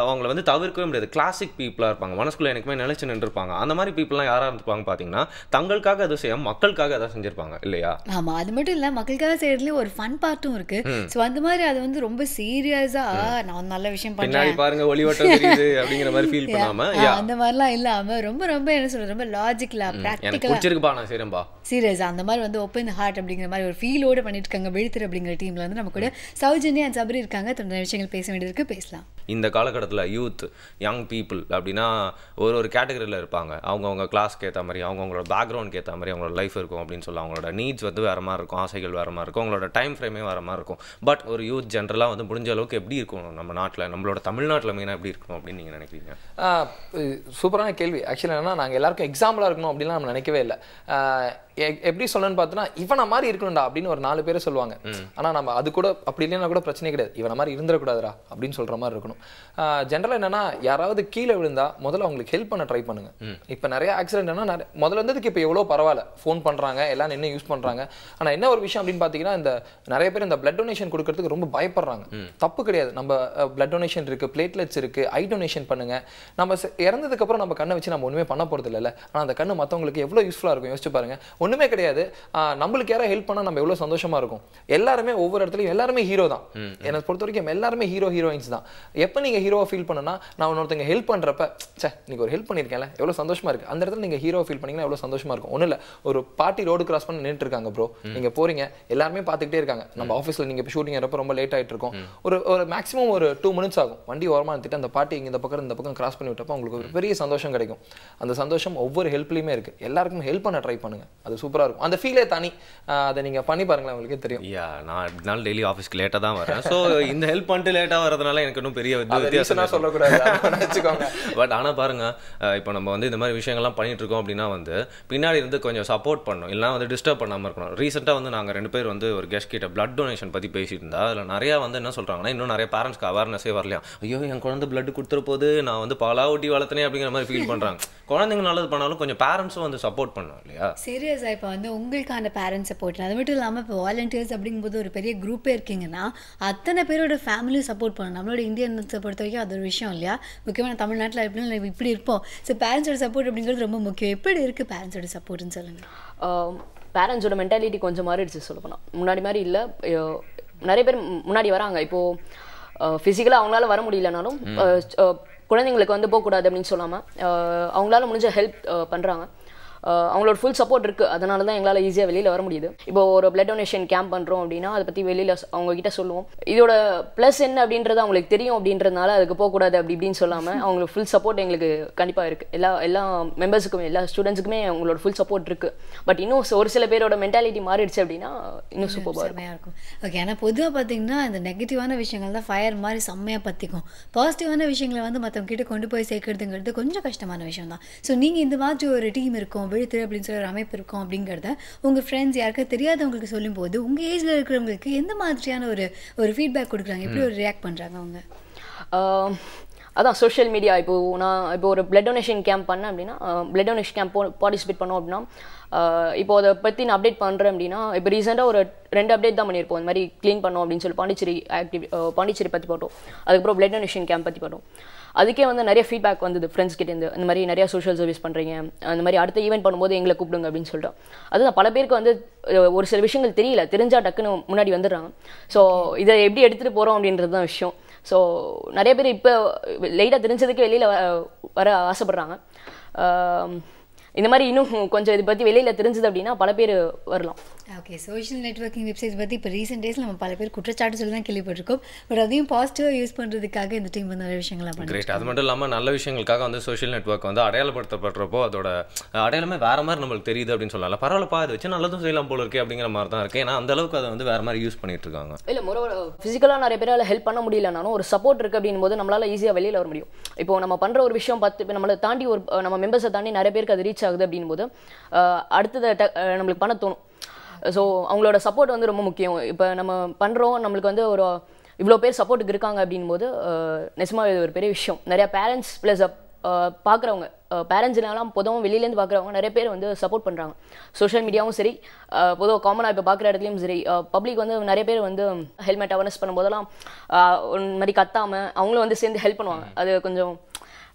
அவங்கள வந்து தவிர்க்கவே முடியாது. கிளாசிக் பீப்புளாக இருப்பாங்க, மனசுக்குள்ள எனக்குமே நினைச்சு நின்றுருப்பாங்க. அந்த மாதிரி பீப்புளெலாம் யாராக இருப்பாங்க பார்த்தீங்கன்னா தங்களுக்காக அதை செய்ய மக்களுக்காக அதை செஞ்சிருப்பாங்க இல்லையா? ஆமாம், அது மட்டும் இல்லை மக்களுக்காக செய்யறதுலேயும் ஒரு ஃபன் பார்ட்டும் இருக்கு. ஸோ அந்த மாதிரி அது வந்து ரொம்ப சீரியஸாக நான் நல்ல விஷயம் பண்ணேன் பாருங்க ஒளிவட்டம் தெரியுது அப்படிங்கிற மாதிரி ஃபீல் பண்ணாம அந்த மாதிரிலாம் இல்லாமல் ரொம்ப ரொம்ப என்ன சொல்றது ரொம்ப லாஜிக்கலா ப்ராக்டிக்கலா சீரியஸ் அந்த மாதிரி வந்து ஓப்பன் ஹார்ட் அப்படிங்கிற மாதிரி ஒரு ஃபீலோட பண்ணிட்டு இருக்காங்க விழுத்துற அப்படிங்கிற டீம்ல வந்து நம்ம கூட சௌஜன்யா அண்ட் சபரி இருக்காங்க. தொடர்ந்து விஷயங்கள் பேச வேண்டியதுக்கு பேசலாம். இந்த காலகட்டத்தில் யூத் யங் பீப்புள் அப்படின்னா ஒரு கேட்டகரியில் இருப்பாங்க. அவங்கவுங்க கிளாஸ்க்கு ஏற்ற மாதிரி அவங்களோட பேக்ரவுண்டுக்கு ஏற்ற மாதிரி அவங்களோட லைஃப் இருக்கும் அப்படின்னு சொல்லலாம். அவங்களோட நீட்ஸ் வந்து வேறு மாதிரி இருக்கும், ஆசைகள் வேறு மாதிரி இருக்கும், அவங்களோட டைம் ஃப்ரேமே வேறு மாதிரி இருக்கும். பட் ஒரு யூத் ஜென்ரலாக வந்து முடிஞ்ச அளவுக்கு எப்படி இருக்கணும் நம்ம நாட்டில், நம்மளோட தமிழ்நாட்டில் மெயினாக எப்படி இருக்கணும் அப்படின்னு நீங்கள் நினைக்கிறீங்க? சூப்பரான கேள்வி. ஆக்சுவலாக என்னன்னா நாங்கள் எல்லாருக்கும் எக்ஸாம்பிளாக இருக்கணும் அப்படின்லாம் நம்ம நினைக்கவே இல்லை. எப்படி சொல்லணும்னு பார்த்தோன்னா இவனை மாதிரி இருக்கணும்டா அப்படின்னு ஒரு 4 பேர் சொல்லுவாங்க. ஆனால் நம்ம அது கூட அப்படி இல்லைன்னா கூட பிரச்சனை கிடையாது, இவனை மாதிரி இருந்துடக்கூடாதுரா அப்படின்னு சொல்கிற மாதிரி இருக்கணும். தெரியும். ஜென்ரலாக என்னன்னா யாராவது கீழே விழுந்தா முதல்ல அவங்களுக்கு ஹெல்ப் பண்ண ட்ரை பண்ணுங்க. இப்போ நிறைய ஆக்சிடென்ட்னா முதல்ல இருந்ததுக்கு இப்போ எவ்வளோ பரவாயில்ல, ஃபோன் பண்ணுறாங்க, எல்லாம் என்ன யூஸ் பண்ணுறாங்க. ஆனால் என்ன ஒரு விஷயம் அப்படின்னு பார்த்தீங்கன்னா, இந்த நிறைய பேர் இந்த பிளட் டொனேஷன் கொடுக்கறதுக்கு ரொம்ப பயப்படுறாங்க. தப்பு கிடையாது. நம்ம பிளட் டொனேஷன் இருக்கு, பிளேட்லெட்ஸ் இருக்கு, ஐ டொனேஷன் பண்ணுங்க. நம்ம இறந்ததுக்கு அப்புறம் நம்ம கண்ணை வச்சு நம்ம ஒன்றுமே பண்ண போகிறது இல்லை. ஆனால் அந்த கண்ணு மற்றவங்களுக்கு எவ்வளோ யூஸ்ஃபுல்லாக இருக்கும் யோசிச்சு பாருங்க. ஒன்றுமே கிடையாது. நம்மளுக்கு யாராவது ஹெல்ப் பண்ணால் நம்ம எவ்வளோ சந்தோஷமா இருக்கும். எல்லாருமே ஒவ்வொரு இடத்துலையும் எல்லாருமே ஹீரோ தான். என்னை பொறுத்த வரைக்கும் எல்லாருமே ஹீரோயின்ஸ் தான். எப்போ நீங்கள் ஹீரோவை ஃபீல் பண்ணனா, நான் இன்னொருத்தங்க ஹெல்ப் பண்ணுறப்ப நீங்க ஒரு ஹெல்ப் பண்ணியிருக்கேன்ல எவ்வளோ சந்தோஷமா இருக்கு. அந்த இடத்துல நீங்கள் ஹீரோ ஃபீல் பண்ணீங்கன்னா எவ்வளோ சந்தோஷமா இருக்கும். ஒன்றும் இல்லை, ஒரு பார்ட்டி ரோடு கிராஸ் பண்ணி நின்றுட்டு இருக்காங்க ப்ரோ, நீங்கள் போறீங்க, எல்லாருமே பார்த்துக்கிட்டே இருக்காங்க. நம்ம ஆஃபீஸில் நீங்கள் இப்போ ஷூட்டிங் வரப்போ ரொம்ப லேட் ஆகிட்டு இருக்கும். ஒரு மேக்ஸிமம் ஒரு 2 minutes ஆகும். வண்டி ஓரமாக நிறுத்திட்டு அந்த பார்ட்டி இந்த பக்கம் கிராஸ் பண்ணி விட்டப்போ உங்களுக்கு ஒரு பெரிய சந்தோஷம் கிடைக்கும். அந்த சந்தோஷம் ஒவ்வொரு ஹெல்ப்லையுமே இருக்கு. எல்லாருக்கும் ஹெல்ப் பண்ண ட்ரை பண்ணுங்க, அது சூப்பராக இருக்கும். அந்த ஃபீலே தனி, அதை நீங்கள் பண்ணி பாருங்களேன், உங்களுக்கே தெரியும். நான் இதனால டெய்லி ஆஃபீஸ்க்கு லேட்டாக தான் வரேன். ஸோ இந்த ஹெல்ப் பண்ணிட்டு லேட்டாக வரதுனால எனக்கு இன்னும் பெரிய வித்தியாசம் சொல்லக்கூடாது வச்சுக்கோங்க. பட் ஆனால் பாருங்க, இப்போ நம்ம வந்து இந்த மாதிரி விஷயங்கள்லாம் பண்ணிட்டு இருக்கோம் அப்படின்னா வந்து பின்னாடி இருந்து கொஞ்சம் சப்போர்ட் பண்ணணும், இல்லைனா வந்து டிஸ்டர்ப் பண்ணாமல் இருக்கணும். ரீசெண்டாக வந்து நாங்கள் 2 பேர் வந்து ஒரு கெஸ்ட் கிட்ட பிளட் டொனேஷன் பற்றி பேசிட்டு இருந்தா அதில் நிறையா வந்து என்ன சொல்கிறாங்கன்னா, இன்னும் நிறைய பேரண்ட்ஸ்க்கு அவேர்னஸே வரலையா. ஐயோ என் குழந்தை பிளட் கொடுத்துற போது நான் வந்து பாலா ஊட்டி வளர்த்தனே அப்படிங்கிற மாதிரி ஃபீல் பண்ணுறாங்க. குழந்தைங்க நல்லது பண்ணாலும் கொஞ்சம் பேரண்ட்ஸும் வந்து சப்போர்ட் பண்ணணும் இல்லையா. சீரியஸாக இப்போ வந்து உங்களுக்கான பேரண்ட்ஸ் சப்போர்ட், அது மட்டும் இல்லாமல் இப்போ வாலண்டியர்ஸ் அப்படிங்கும்போது ஒரு பெரிய குரூப்பே இருக்கீங்கன்னா அத்தனை பேரோட ஃபேமிலியும் சப்போர்ட் பண்ணணும். நம்மளோட இந்தியன்ஸை பொறுத்த வரைக்கும் அது ஒரு விஷயம் இல்லையா. முக்கியமாக தமிழ்நாட்டில் எப்படின்னு இப்படி இருப்போம். ஸோ பேரண்ட்ஸோட சப்போர்ட் அப்படிங்கிறது ரொம்ப முக்கியம். எப்படி இருக்குது பேரண்ட்ஸோட சப்போர்ட்னு சொல்லுங்கள். பேரண்ட்ஸோட மென்டாலிட்டி கொஞ்சம் மாறிடுச்சு சொல்ல போனால். முன்னாடி மாதிரி இல்லை. நிறைய பேர் முன்னாடி வராங்க. இப்போது ஃபிசிக்கலாக அவங்களால வர முடியலனாலும் குழந்தைங்களுக்கு வந்து போகக்கூடாது அப்படின்னு சொல்லாமல் அவங்களால முடிஞ்ச ஹெல்ப் பண்ணுறாங்க. அவங்களோட ஃபுல் சப்போர்ட் இருக்குது. அதனால தான் எங்களால் ஈஸியாக வெளியில் வர முடியுது. இப்போ ஒரு பிளட் டொனேஷன் கேம்ப் பண்ணுறோம் அப்படின்னா அதை பற்றி வெளியில் அவங்ககிட்ட சொல்லுவோம். இதோட ப்ளஸ் என்ன அப்படின்றது அவங்களுக்கு தெரியும். அப்படின்றதுனால அதுக்கு போகக்கூடாது அப்படி இப்படின்னு சொல்லாமல் அவங்களுக்கு ஃபுல் சப்போர்ட் எங்களுக்கு கண்டிப்பாக இருக்குது. எல்லா மெம்பர்ஸுக்குமே, எல்லா ஸ்டூடெண்ட்ஸுக்குமே அவங்களோட ஃபுல் சப்போர்ட் இருக்குது. பட் இன்னும் ஒரு சில பேரோட மென்டாலிட்டி மாறிடுச்சு அப்படின்னா இன்னும் சூப்பராக இருக்கும். ஓகே, ஆனால் பொதுவாக பார்த்தீங்கன்னா இந்த நெகட்டிவான விஷயங்கள் தான் ஃபயர் மாதிரி செம்மையாக பற்றிக்கும். பாசிட்டிவான விஷயங்களை வந்து மற்றவங்க கிட்ட கொண்டு போய் சேர்க்கறதுங்கிறது கொஞ்சம் கஷ்டமான விஷயம் தான். ஸோ நீங்கள் இந்த மாதிரி ஒரு டீம் இருக்கும், விழுத்து அப்படின்னு சொல்லி ஒரு அமைப்பு இருக்கும் அப்படிங்கிறத உங்கள் ஃப்ரெண்ட்ஸ் யாருக்கும் தெரியாதவங்களுக்கு சொல்லும் போது உங்கள் ஏஜில் இருக்கிறவங்களுக்கு எந்த மாதிரியான ஒரு ஃபீட்பேக் கொடுக்குறாங்க, எப்படி ஒரு ரியாக்ட் பண்ணுறாங்க அவங்க? அதான் சோஷியல் மீடியா. இப்போ ஒரு பிளட் டொனேஷன் கேம்ப் பண்ணேன் அப்படின்னா, பிளட் டொனேஷன் கேம்ப் பார்ட்டிசிபேட் பண்ணோம் அப்படின்னா, இப்போ அதை பற்றி நான் அப்டேட் பண்ணுறேன் அப்படின்னா, இப்போ ரீசெண்டாக ஒரு 2 அப்டேட் தான் பண்ணியிருப்போம். இந்த மாதிரி க்ளீன் பண்ணோம் அப்படின்னு சொல்லி பாண்டிச்சேரி பற்றி போட்டோம். அதுக்கப்புறம் பிளட் டொனேஷன் கேம்ப் பற்றி போட்டோம். அதுக்கே வந்து நிறைய ஃபீட்பேக் வந்தது ஃப்ரெண்ட்ஸ் கிட்டேருந்து. இந்த மாதிரி நிறையா சோஷியல் சர்வீஸ் பண்ணுறீங்க, அந்த மாதிரி அடுத்த ஈவெண்ட் பண்ணும்போது எங்களை கூப்பிடுங்க அப்படின்னு சொல்லிட்டோம். அதுதான் பல பேருக்கு வந்து ஒரு சில விஷயங்கள் தெரியல, தெரிஞ்சால் டக்குன்னு முன்னாடி வந்துடுறாங்க. ஸோ இதை எப்படி எடுத்துகிட்டு போகிறோம் அப்படின்றது தான் விஷயம். ஸோ நிறைய பேர் இப்போ லைட்டாக தெரிஞ்சதுக்கு வெளியில் வர ஆசைப்பட்றாங்க. இந்த மாதிரி இன்னும் கொஞ்சம் இதை பற்றி வெளியில் தெரிஞ்சது அப்படின்னா பல பேர் வரலாம். ஓகே, சோஷியல் நெட்வொர்க்கிங் வெப்சைட்ஸ் பற்றி இப்போ ரீசெண்ட் டேஸில் நம்ம பல பேர் குற்றச்சாட்டு சொல்லி தான் கேள்விப்பட்டிருக்கோம். பட் அதையும் பாசிட்டிவாக யூஸ் பண்ணுறதுக்காக இந்த டீம் வந்து நிறைய விஷயங்கள்லாம் பண்ணுறோம். கிரேட். அது மட்டும் இல்லாமல் நல்ல விஷயங்களுக்காக வந்து சோஷியல் நெட்வொர்க் வந்து அடையாளப்படுத்தப்படுறப்போ அதோட அடையாளமே வேறு மாதிரி நம்மளுக்கு தெரியுது அப்படின்னு சொல்லலாம். பரவாயில்லப்பா, அதை வச்சு நல்லதும் செய்யலாம் போல இருக்கே அப்படிங்கிற மாதிரி தான் இருக்குது. ஏன்னா அந்த அளவுக்கு அதை வந்து வேறு மாதிரி யூஸ் பண்ணிட்டு இருக்காங்க. இல்லை, ஃபிசிக்கலாக நிறைய பேரால் ஹெல்ப் பண்ண முடியலனாலும் ஒரு சப்போர்ட் இருக்குது அப்படின் போது நம்மளால் ஈஸியாக வெளியில் வர முடியும். இப்போ நம்ம பண்ணுற ஒரு விஷயம் இப்போ நம்மளை தாண்டி நம்ம மெம்பர்ஸை தாண்டி நிறைய பேருக்கு அது ரீச் ஆகுது அப்படின் போது அடுத்தது நம்மளுக்கு பண்ண தோணும். ஸோ அவங்களோட சப்போர்ட் வந்து ரொம்ப முக்கியம். இப்போ நம்ம பண்ணுறோம், நம்மளுக்கு வந்து ஒரு இவ்வளோ பேர் சப்போர்ட்டுக்கு இருக்காங்க அப்படின் போது நிஜமாக இது ஒரு பெரிய விஷயம். நிறையா பேரண்ட்ஸ் ப்ளஸ் பார்க்குறவங்க, பேரண்ட்ஸ்னாலாம் பொதுவாக வெளியிலேருந்து பார்க்குறவங்க நிறைய பேர் வந்து சப்போர்ட் பண்ணுறாங்க. சோஷியல் மீடியாவும் சரி, பொதுவாக காமனாக இப்போ பார்க்குற இடத்துலையும் சரி, பப்ளிக் வந்து நிறைய பேர் வந்து ஹெல்மெட் அவேர்னஸ் பண்ணும்போதெல்லாம் ஒரு மாதிரி கத்தாமல் அவங்களும் வந்து சேர்ந்து ஹெல்ப் பண்ணுவாங்க. அது கொஞ்சம்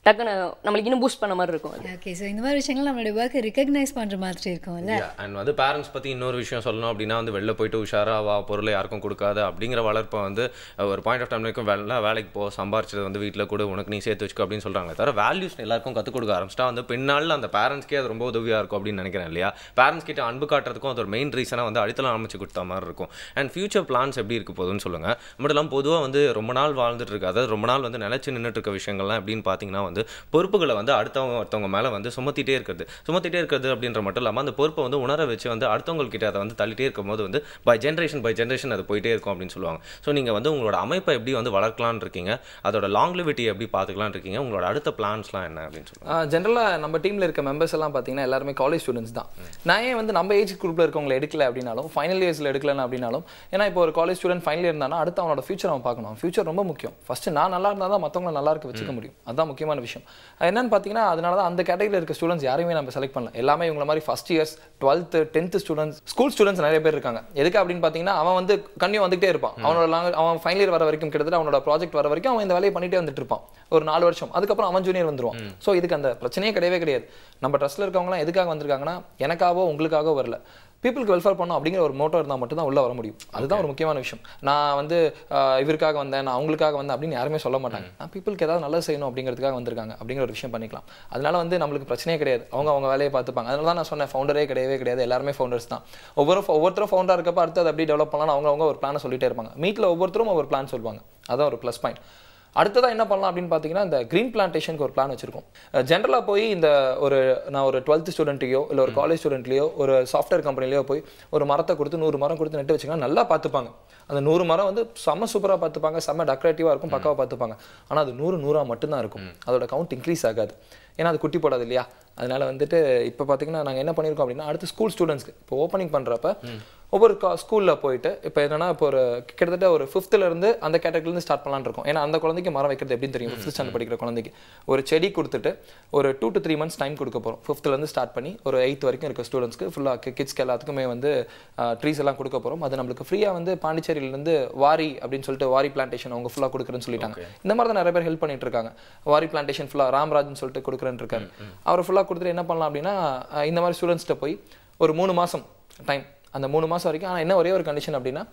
டக்குன்னு நம்மளுக்கு இன்னும் பூஸ்ட் பண்ண மாதிரி இருக்கும். ஓகே, ஸோ இந்த மாதிரி விஷயங்கள் நம்மளோட ஒர்க்கை ரெகக்னைஸ் பண்ணுற மாதிரி இருக்கும்ல. அண்ட் வந்து பேரண்ட்ஸ் பற்றி இன்னொரு விஷயம் சொல்லணும் அப்படின்னா வந்து வெளில போயிட்டு உஷாராக பொருளை யாருக்கும் கொடுக்காத அப்படிங்கிற வளர்ப்பை வந்து ஒரு பாயிண்ட் ஆஃப் டைம் வரைக்கும் வேலைக்கு போ, சம்பாரிச்சது வந்து வீட்டில் கூட உனக்கு நீ சேர்த்து வச்சுக்கோ அப்படின்னு சொல்கிறாங்க. தவிர வேல்யூஸ் எல்லாருக்கும் கற்றுக் கொடுக்க ஆரம்பிச்சிட்டா வந்து பின்னால் அந்த பேரண்ட்ஸ்க்கே அது ரொம்ப உதவியாக இருக்கும் அப்படின்னு நினைக்கிறேன் இல்லையா. பேரண்ட்ஸ் கிட்ட அன்பு காட்டுறதுக்கும் அது ஒரு மெயின் ரீசனாக வந்து அடித்தளம் அமைச்சு கொடுத்த மாதிரி இருக்கும். அண்ட் ஃபியூச்சர் பிளான்ஸ் எப்படி இருக்க போகுதுன்னு சொல்லுங்கள். மட்டும் இல்லாமல் பொதுவாக வந்து ரொம்ப நாள் வாழ்ந்துட்டு இருக்கு, அதாவது ரொம்ப நாள் வந்து நிலச்சி நின்றுட்டு இருக்க விஷயங்கள்லாம் எப்படின்னு பார்த்தீங்கன்னா வந்து பொறுப்புகளை வந்து ஒருத்தவங்க மேலே வந்து சுமத்திட்டே இருக்கிறது அப்படின்ற மட்டும் இல்லாமல் அந்த பொறுப்பை வந்து உணர வச்சு வந்து அடுத்தவங்கக்கிட்ட அதை வந்து தள்ளிட்டே இருக்கும்போது வந்து பை ஜென்ரேஷன் அது போயிட்டே இருக்கும் அப்படின்னு சொல்லுவாங்க. ஸோ நீங்கள் வந்து உங்களோட அமைப்பை எப்படி வந்து வளர்க்கலான்னு இருக்கீங்க, அதோட லாங்லிவிட்டி எப்படி பார்த்துக்கலான்னு இருக்கீங்க, உங்களோட அடுத்த பிளான்ஸ்லாம் என்ன அப்படின்னு சொல்லுவாங்க? ஜென்ரலாக நம்ம டீமில் இருக்க மெம்பர்ஸ் எல்லாம் பார்த்தீங்கன்னா எல்லாருமே காலேஜ் ஸ்டூடெண்ட்ஸ் தான். நான் ஏன் வந்து நம்ம ஏஜ் குரூப்பில் இருக்கவங்களை எடுக்கல அப்படின்னாலும், ஃபைனல் இயர்ஸில் எடுக்கலன்னு அப்படின்னாலும், ஏன்னா இப்போ ஒரு காலேஜ் ஸ்டூடெண்ட் ஃபைனல் இயர் இருந்தானா அடுத்து அவனோட ஃபியூச்சர் அவன் பார்க்கணும். ஃபியூச்சர் ரொம்ப முக்கியம். ஃபஸ்ட்டு நான் நல்லா இருந்தால் தான் மற்றவங்களை நல்லா இருக்க வச்சுக்க முடியும். அதுதான் முக்கியமான விஷயம். என்னன்னு பார்த்தீங்கன்னா அதனால தான் அந்த கேட்டகரியில் இருக்க ஸ்டூடெண்ட்ஸ் யாரையுமே நம்ம செலக்ட் பண்ணல. எல்லாமே இவங்கள மாதிரி first years 12th 10th students, school students நிறைய பேர் இருக்காங்க. எதுக்கு அப்படின்னு பார்த்தீங்கன்னா அவன் வந்து கண்டிப்பாக வந்துகிட்டே இருப்பான். அவன் ஃபைனல் இயர் வர வரைக்கும் கிட்டத்தட்ட அவனோட ப்ராஜெக்ட் வர வரைக்கும் அவன் இந்த வேலையை பண்ணிட்டே வந்துட்டு இருப்பான் ஒரு 4 வருஷம். அதுக்கப்புறம் அவன் ஜூனியர் வந்துருவான். ஸோ இதுக்கு அந்த பிரச்சனையே கிடையவே கிடையாது. நம்ம ட்ரஸ்ட்டில் இருக்கவங்களாம் எதுக்காக வந்திருக்காங்கன்னா எனக்காகவோ உங்களுக்காகவோ வரல, பீப்புளுக்கு வெல்ஃபேர் பண்ணணும் அப்படிங்கிற ஒரு மோட்டோ இருந்தால் மட்டும் தான் உள்ளே வர முடியும். அதுதான் ஒரு முக்கியமான விஷயம். நான் வந்து இவருக்காக வந்தேன், நான் அவங்களுக்காக வந்தேன் அப்படின்னு யாருமே சொல்ல மாட்டாங்க. நான் பீப்புளுக்கு ஏதாவது நல்லது செய்யணும் அப்படிங்கிறதுக்காக வந்திருக்காங்க அப்படிங்கிற ஒரு விஷயம் பண்ணிக்கலாம். அதனால வந்து நம்மளுக்கு பிரச்சனையே கிடையாது. அவங்க வேலையை பார்த்துப்பாங்க. அதனால தான் நான் சொன்னேன் ஃபவுண்டரே கிடையவே கிடையாது, எல்லாருமே ஃபவுண்டர்ஸ் தான். ஒவ்வொருத்தரும் ஃபவுண்டராக இருக்கப்போ அடுத்து அதை எப்படி டெவலப் பண்ணலாம் அவங்க ஒரு பிளானை சொல்லிட்டே இருப்பாங்க. மீட்டில் ஒவ்வொருத்தரும் ஒரு பிளான் சொல்லுவாங்க. அதான் ஒரு ப்ளஸ் பாயிண்ட். அடுத்ததாக என்ன பண்ணலாம் அப்படின்னு பார்த்தீங்கன்னா இந்த க்ரீன் பிளான்டேஷனுக்கு ஒரு பிளான் வச்சிருக்கோம். ஜென்ரலாக போய் நான் ஒரு 12th ஸ்டூடெண்ட்டையோ இல்லை ஒரு காலேஜ் ஸ்டூடெண்ட்லையோ ஒரு சாஃப்ட்வேர் கம்பெனிலையோ போய் ஒரு மரத்தை கொடுத்து 100 மரம் கொடுத்து நட்டு வச்சுக்கலாம், நல்லா பார்த்துப்பாங்க. அந்த 100 மரம் வந்து செம்ம சூப்பராக பார்த்துப்பாங்க, செம்ம டெக்கரேட்டிவாக இருக்கும், பக்காவாக பார்த்துப்பாங்க. ஆனால் அது 100 மட்டும்தான் இருக்கும். அதோட கவுண்ட் இன்க்ரீஸ் ஆகாது. ஏன்னா அது குட்டி போடாது இல்லையா. அதனால வந்துட்டு இப்போ பார்த்தீங்கன்னா நாங்கள் என்ன பண்ணியிருக்கோம் அப்படின்னா அடுத்து ஸ்கூல் ஸ்டூடெண்ட்ஸ்க்கு இப்போ ஓப்பனிங் பண்ணுறப்ப ஒவ்வொரு ஸ்கூலில் போயிட்டு இப்போ என்னன்னா இப்போ ஒரு கிட்டத்தட்ட ஒரு 5th இருந்து அந்த கேட்டகரிலேருந்து ஸ்டார்ட் பண்ணலான்னு இருக்கும். ஏன்னா அந்த குழந்தைக்கு மரம் வைக்கிறது எப்படின்னு தெரியும். 5th ஸ்டாண்டர்ட் படிக்கிற குழந்தைக்கு ஒரு செடி கொடுத்துட்டு ஒரு 2 to 3 months டைம் கொடுக்க போகிறோம். 5th இருந்து ஸ்டார்ட் பண்ணி ஒரு 8th வரைக்கும் இருக்க ஸ்டூடெண்ட்ஸ்க்கு ஃபுல்லாக கிட்ஸ்க்கு எல்லாத்துக்குமே வந்து ட்ரீஸ் எல்லாம் கொடுக்க போகிறோம். அது நம்மளுக்கு ஃப்ரீயாக வந்து பாண்டிச்சேரியிலேருந்து வாரி அப்படின்னு சொல்லிட்டு வாரி பிளான்டேஷன் அவங்க ஃபுல்லாக கொடுக்குறேன்னு சொல்லிட்டாங்க. இந்த மாதிரி தான் நிறைய பேர் ஹெல்ப் பண்ணிட்டு இருக்காங்க. வாரி பிளான்டேஷன் ஃபுல்லாக ராம்ராஜ்னு சொல்லிட்டு கொடுக்குறேன்னு இருக்காரு. அவர் ஃபுல்லாக கொடுத்துட்டு என்ன பண்ணலாம் அப்படின்னா இந்த மாதிரி ஸ்டூடெண்ட்ஸ்கிட்ட போய் ஒரு 3 மாதம் டைம், அந்த 3 மாதம் வரைக்கும். ஆனால் என்ன ஒரே ஒரு கண்டிஷன் அப்படின்னா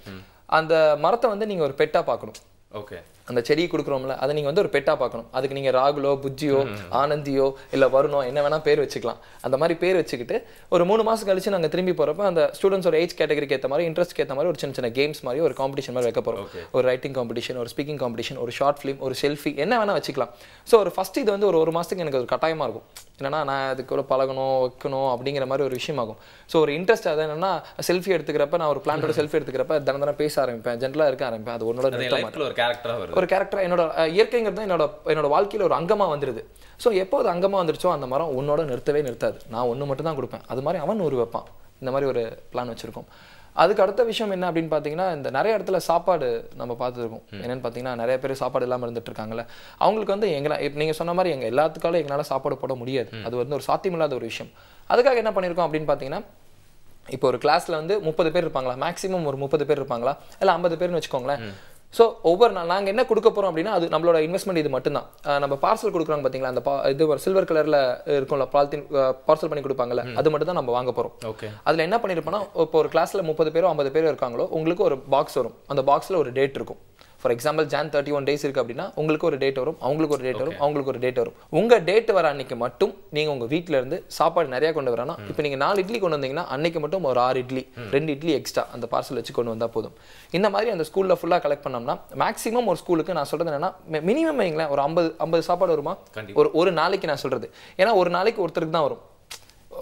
அந்த மரத்தை வந்து நீங்கள் ஒரு பெட்டாக பார்க்கணும். ஓகே, அந்த செடியை கொடுக்குறோம்ல அதை நீங்கள் வந்து ஒரு பெட்டாக பார்க்கணும். அதுக்கு நீங்கள் ராகுலோ புஜ்ஜியோ ஆனந்தியோ இல்லை வருணோ என்ன வேணால் பேர் வச்சுக்கலாம். அந்த மாதிரி பேர் வச்சுக்கிட்டு ஒரு 3 மாதம் கழிச்சு நாங்கள் திரும்பி போகிறப்ப அந்த ஸ்டூடெண்ட்ஸோட ஏஜ் கேட்டகரிக்கு ஏற்ற மாதிரி இன்ட்ரெஸ்ட்க்கு ஏற்ற மாதிரி ஒரு சின்ன கேம்ஸ் மாதிரி ஒரு காம்படிஷன் மாதிரி வைக்க போகிறோம். ஒரு ரைட்டிங் காம்படிஷன், ஒரு ஸ்பீக்கிங் காம்படிஷன், ஒரு ஷார்ட் ஃபிலிம், ஒரு செல்ஃபி, என்ன வேணால் வச்சுக்கலாம். ஸோ ஒரு ஃபஸ்ட்டு இது வந்து ஒரு மாதத்துக்கு எனக்கு ஒரு கட்டாயமாக இருக்கும். என்னன்னா நான் அதுக்குள்ள பழகணும் வைக்கணும் அப்படிங்கிற மாதிரி ஒரு விஷயமாகும். ஸோ ஒரு இன்ட்ரெஸ்ட் அது என்னன்னா செல்ஃபி எடுத்துக்கிறப்ப நான் ஒரு பிளான்டோட செல்ஃபி எடுத்துக்கிறப்ப தினம் பேச ஆரம்பிப்பேன், ஜென்ரலாக இருக்க ஆரம்பிப்பேன். அது ஒன்னோட ஒரு கேரக்டர் என்னோட இயற்கைங்கிறது என்னோட வாழ்க்கையில் ஒரு அங்கமாக வந்துடுது. ஸோ எப்போ அது அங்கமாக வந்துருச்சோ அந்த மரம் உன்னோட நிறுத்தாது. நான் ஒன்று மட்டும் தான் கொடுப்பேன், அது மாதிரி அவன் 100 வைப்பான். இந்த மாதிரி ஒரு பிளான் வச்சுருக்கோம். அதுக்கு அடுத்த விஷயம் என்ன அப்படின்னு பார்த்தீங்கன்னா இந்த நிறைய இடத்துல சாப்பாடு நம்ம பார்த்துருக்கோம். என்னென்னு பார்த்தீங்கன்னா நிறைய பேர் சாப்பாடு இல்லாமல் இருந்துட்டு இருக்காங்கல்ல, அவங்களுக்கு வந்து நீங்கள் சொன்ன மாதிரி எல்லாத்துக்காலும் எங்களால் சாப்பாடு போட முடியாது. அது வந்து ஒரு சாத்தியமில்லாத ஒரு விஷயம். அதுக்காக என்ன பண்ணியிருக்கோம் அப்படின்னு பார்த்தீங்கன்னா இப்போ ஒரு கிளாஸில் வந்து 30 பேர் இருப்பாங்களா, மேக்ஸிமம் ஒரு 30 பேர் இருப்பாங்களா, இல்லை 50 பேர்னு வச்சுக்கோங்களேன். ஸோ ஒவ்வொரு நாள் நாங்கள் என்ன கொடுக்க போகிறோம் அப்படின்னா அது நம்மளோட இன்வெஸ்ட்மெண்ட் இது மட்டும்தான். நம்ம பார்சல் கொடுக்குறாங்க பார்த்தீங்களா, அந்த இது ஒரு சில்வர் கலரில் இருக்கும்ல பாலித்தீன் பார்சல் பண்ணி கொடுப்பாங்கல்ல, அது மட்டும் தான் நம்ம வாங்க போகிறோம். ஓகே, அதில் என்ன பண்ணியிருப்போம்னா இப்போ ஒரு கிளாஸில் 30 பேரோ 50 பேரோ இருக்காங்களோ உங்களுக்கு ஒரு பாக்ஸ் வரும். அந்த பாக்ஸில் ஒரு டேட் இருக்கும். ஃபார் எக்ஸாம்பிள் Jan 31 days இருக்குது அப்படின்னா உங்களுக்கு ஒரு டேட் வரும், அவங்களுக்கு ஒரு டேட் வரும், அவங்களுக்கு ஒரு டேட் வரும். உங்கள் டேட் வர அன்னைக்கு மட்டும் நீங்கள் உங்கள் வீட்டில் இருந்து சாப்பாடு நிறையா கொண்டு வரணும். இப்போ நீங்கள் 4 இட்லி கொண்டு வந்தீங்கன்னா அன்னைக்கு மட்டும் ஒரு 6 இட்லி 2 இட்லி எக்ஸ்ட்ரா அந்த பார்சல் வச்சு கொண்டு வந்தால் போதும். இந்த மாதிரி அந்த ஸ்கூலில் ஃபுல்லாக கலெக்ட் பண்ணோம்னா மேக்ஸிமம் ஒரு ஸ்கூலுக்கு நான் சொல்கிறது என்னன்னா மினிமம் வைங்களேன் ஒரு 50 சாப்பாடு வருமா ஒரு நாளைக்கு. நான் சொல்கிறது ஏன்னா ஒரு நாளைக்கு ஒருத்தருக்கு தான் வரும்.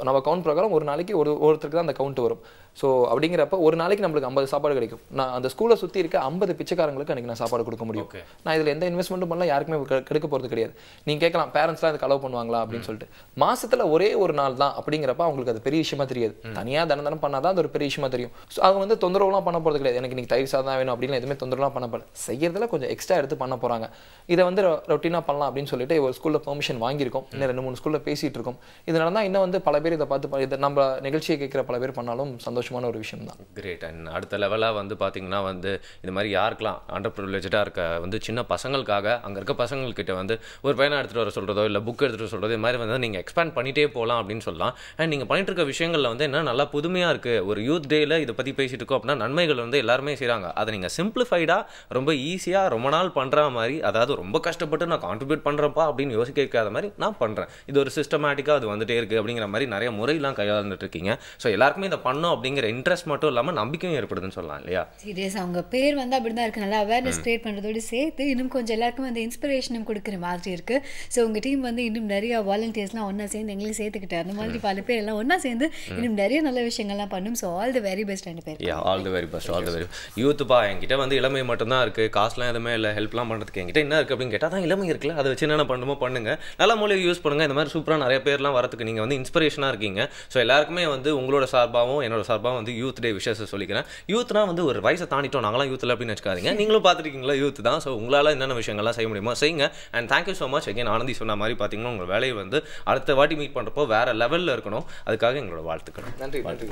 நம்ம கவுண்ட் பிரகாரம் ஒரு நாளைக்கு ஒருத்தருக்கு தான் அந்த கவுண்ட் வரும். ஸோ அப்படிங்கிறப்ப ஒரு நாளைக்கு நம்மளுக்கு 50 சாப்பாடு கிடைக்கும். நான் அந்த ஸ்கூலை சுற்றி இருக்க 50 பிச்சைக்காரங்களுக்கு அன்றைக்கி நான் சாப்பாடு கொடுக்க முடியும். நான் இதில் எந்த இன்வெஸ்ட்மெண்ட்டும் பண்ணல, யாருக்குமே கெடுக்க போகிறது கிடையாது. நீங்கள் கேட்கலாம் பேரண்ட்ஸ்லாம் இதுக்கு அலோவ் பண்ணுவாங்களா அப்படின்னு சொல்லிட்டு. மாதத்தில் ஒரே ஒரு நாள் தான் அப்படிங்கிறப்ப அவங்களுக்கு அது பெரிய விஷயமா தெரியாது. தனியாக தினம் பண்ணால் தான் அது ஒரு பெரிய விஷயமா தெரியும். ஸோ அவங்க வந்து தொந்தரவுலாம் பண்ண போகிறது கிடையாது. எனக்கு இன்னைக்கு தயிர் சாதம் வேணும் அப்படின்னு எதுவுமே தொந்தரவுலாம் பண்ண போகல. செய்யறதுல கொஞ்சம் எக்ஸ்ட்ரா எடுத்து பண்ண போகிறாங்க. இதை வந்து ரொட்டீனாக பண்ணலாம் அப்படின்னு சொல்லிட்டு ஒரு ஸ்கூலில் பெர்மிஷன் வாங்கியிருக்கோம். இன்னும் 2-3 ஸ்கூலில் பேசிகிட்டு இருக்கோம். இதனால தான் இன்னும் வந்து பல பேர் இதை பார்த்து இதை நம்ம நிகழ்ச்சியை கேட்குற பல பேர் பண்ணாலும் சந்தோஷமான ஒரு விஷயம் தான். கிரேட். அண்ட் அடுத்த லெவலாக வந்து பார்த்தீங்கன்னா வந்து இது மாதிரி யாருக்கெல்லாம் அண்டர் ப்ரிவிலேஜாக இருக்க வந்து சின்ன பசங்களுக்காக அங்கே இருக்க பசங்கள்கிட்ட வந்து ஒரு பையனை எடுத்துகிட்டு வர சொல்கிறதோ இல்லை புக் எடுத்துகிட்டு சொல்கிறதோ இது மாதிரி வந்து நீங்கள் எக்ஸ்பேண்ட் பண்ணிகிட்டே போகலாம் அப்படின்னு சொல்லலாம். அண்ட் நீங்கள் பண்ணிட்டு இருக்க விஷயங்களில் வந்து என்ன நல்லா புதுமையாக இருக்குது. ஒரு யூத் டேயில் இதை பற்றி பேசிட்டு இருக்கோம் அப்படின்னா நன்மைகள் வந்து எல்லாருமே செய்கிறாங்க. அதை நீங்கள் சிம்பிளிஃபைடாக ரொம்ப ஈஸியாக ரொம்ப நாள் பண்ணுற மாதிரி, அதாவது ரொம்ப கஷ்டப்பட்டு நான் கான்ட்ரிபியூட் பண்ணுறப்பா அப்படின்னு யோசிக்க வைக்காத மாதிரி நான் பண்ணுறேன். இது ஒரு சிஸ்டமேட்டிக்காக அது வந்துட்டே இருக்குது அப்படிங்கிற மாதிரி நிறைய முறையெல்லாம் கையாளுந்துட்டு இருக்கீங்க. ஸோ எல்லாருக்குமே இதை பண்ணோம் அப்படிங்கிற அப்படிங்கிற இன்ட்ரெஸ்ட் மட்டும் இல்லாமல் நம்பிக்கையும் ஏற்படுதுன்னு சொல்லலாம் இல்லையா? சீரியஸ் அவங்க பேர் வந்து அப்படி தான் இருக்கு, நல்லா அவேர்னஸ் கிரியேட் பண்ணுறதோடு சேர்த்து இன்னும் கொஞ்சம் எல்லாருக்கும் வந்து இன்ஸ்பிரேஷனும் கொடுக்குற மாதிரி இருக்குது. ஸோ உங்கள் டீம் வந்து இன்னும் நிறைய வாலண்டியர்ஸ்லாம் ஒன்றா சேர்ந்து எங்களையும் சேர்த்துக்கிட்டு அந்த மாதிரி பல பேர் எல்லாம் ஒன்றா சேர்ந்து இன்னும் நிறைய நல்ல விஷயங்கள்லாம் பண்ணும். So all the very best 2 பேர். All the very best, all the very. யூத்துப்பா என்கிட்ட வந்து இளமை மட்டும்தான் இருக்குது, காசுலாம் எதுவுமே இல்லை, ஹெல்ப்லாம் பண்ணுறதுக்கு என்கிட்ட என்ன இருக்குது அப்படின்னு கேட்டால் தான் இளமை இருக்குல்ல, அதை வச்சு என்னென்ன பண்ணுமோ பண்ணுங்க, நல்ல மொழியை யூஸ் பண்ணுங்கள். இந்த மாதிரி சூப்பராக நிறைய பேர்லாம் வரதுக்கு நீங்கள் வந்து இன்ஸ்பிரேஷனாக இருக்கீங்க. ஸோ எல்லாருக்குமே வந்து உங்களோட சார்பாகவும் என்னோட சார்பாகவும் வந்து யூத் டே விஷஸ் சொல்லிக்கிறேன். யூத்னா வந்து ஒரு வயசை தாண்டிட்டோம் நாங்களாம் யூத்தில் அப்படின்னு வச்சுக்காதீங்க, நீங்களும் பார்த்துருக்கீங்களா யூத் தான். ஸோ உங்களால் என்னென்ன விஷயங்கள்லாம் செய்ய முடியுமோ செய்யுங்க. And thank you so much again. Anandhi சொன்ன மாதிரி பார்த்தீங்கன்னா உங்கள் வேலையை வந்து அடுத்த வாட்டி மீட் பண்ணுறப்போ வேறு லெவலில் இருக்கணும், அதுக்காக எங்களோட வாழ்த்துக்கணும். நன்றி நன்றி.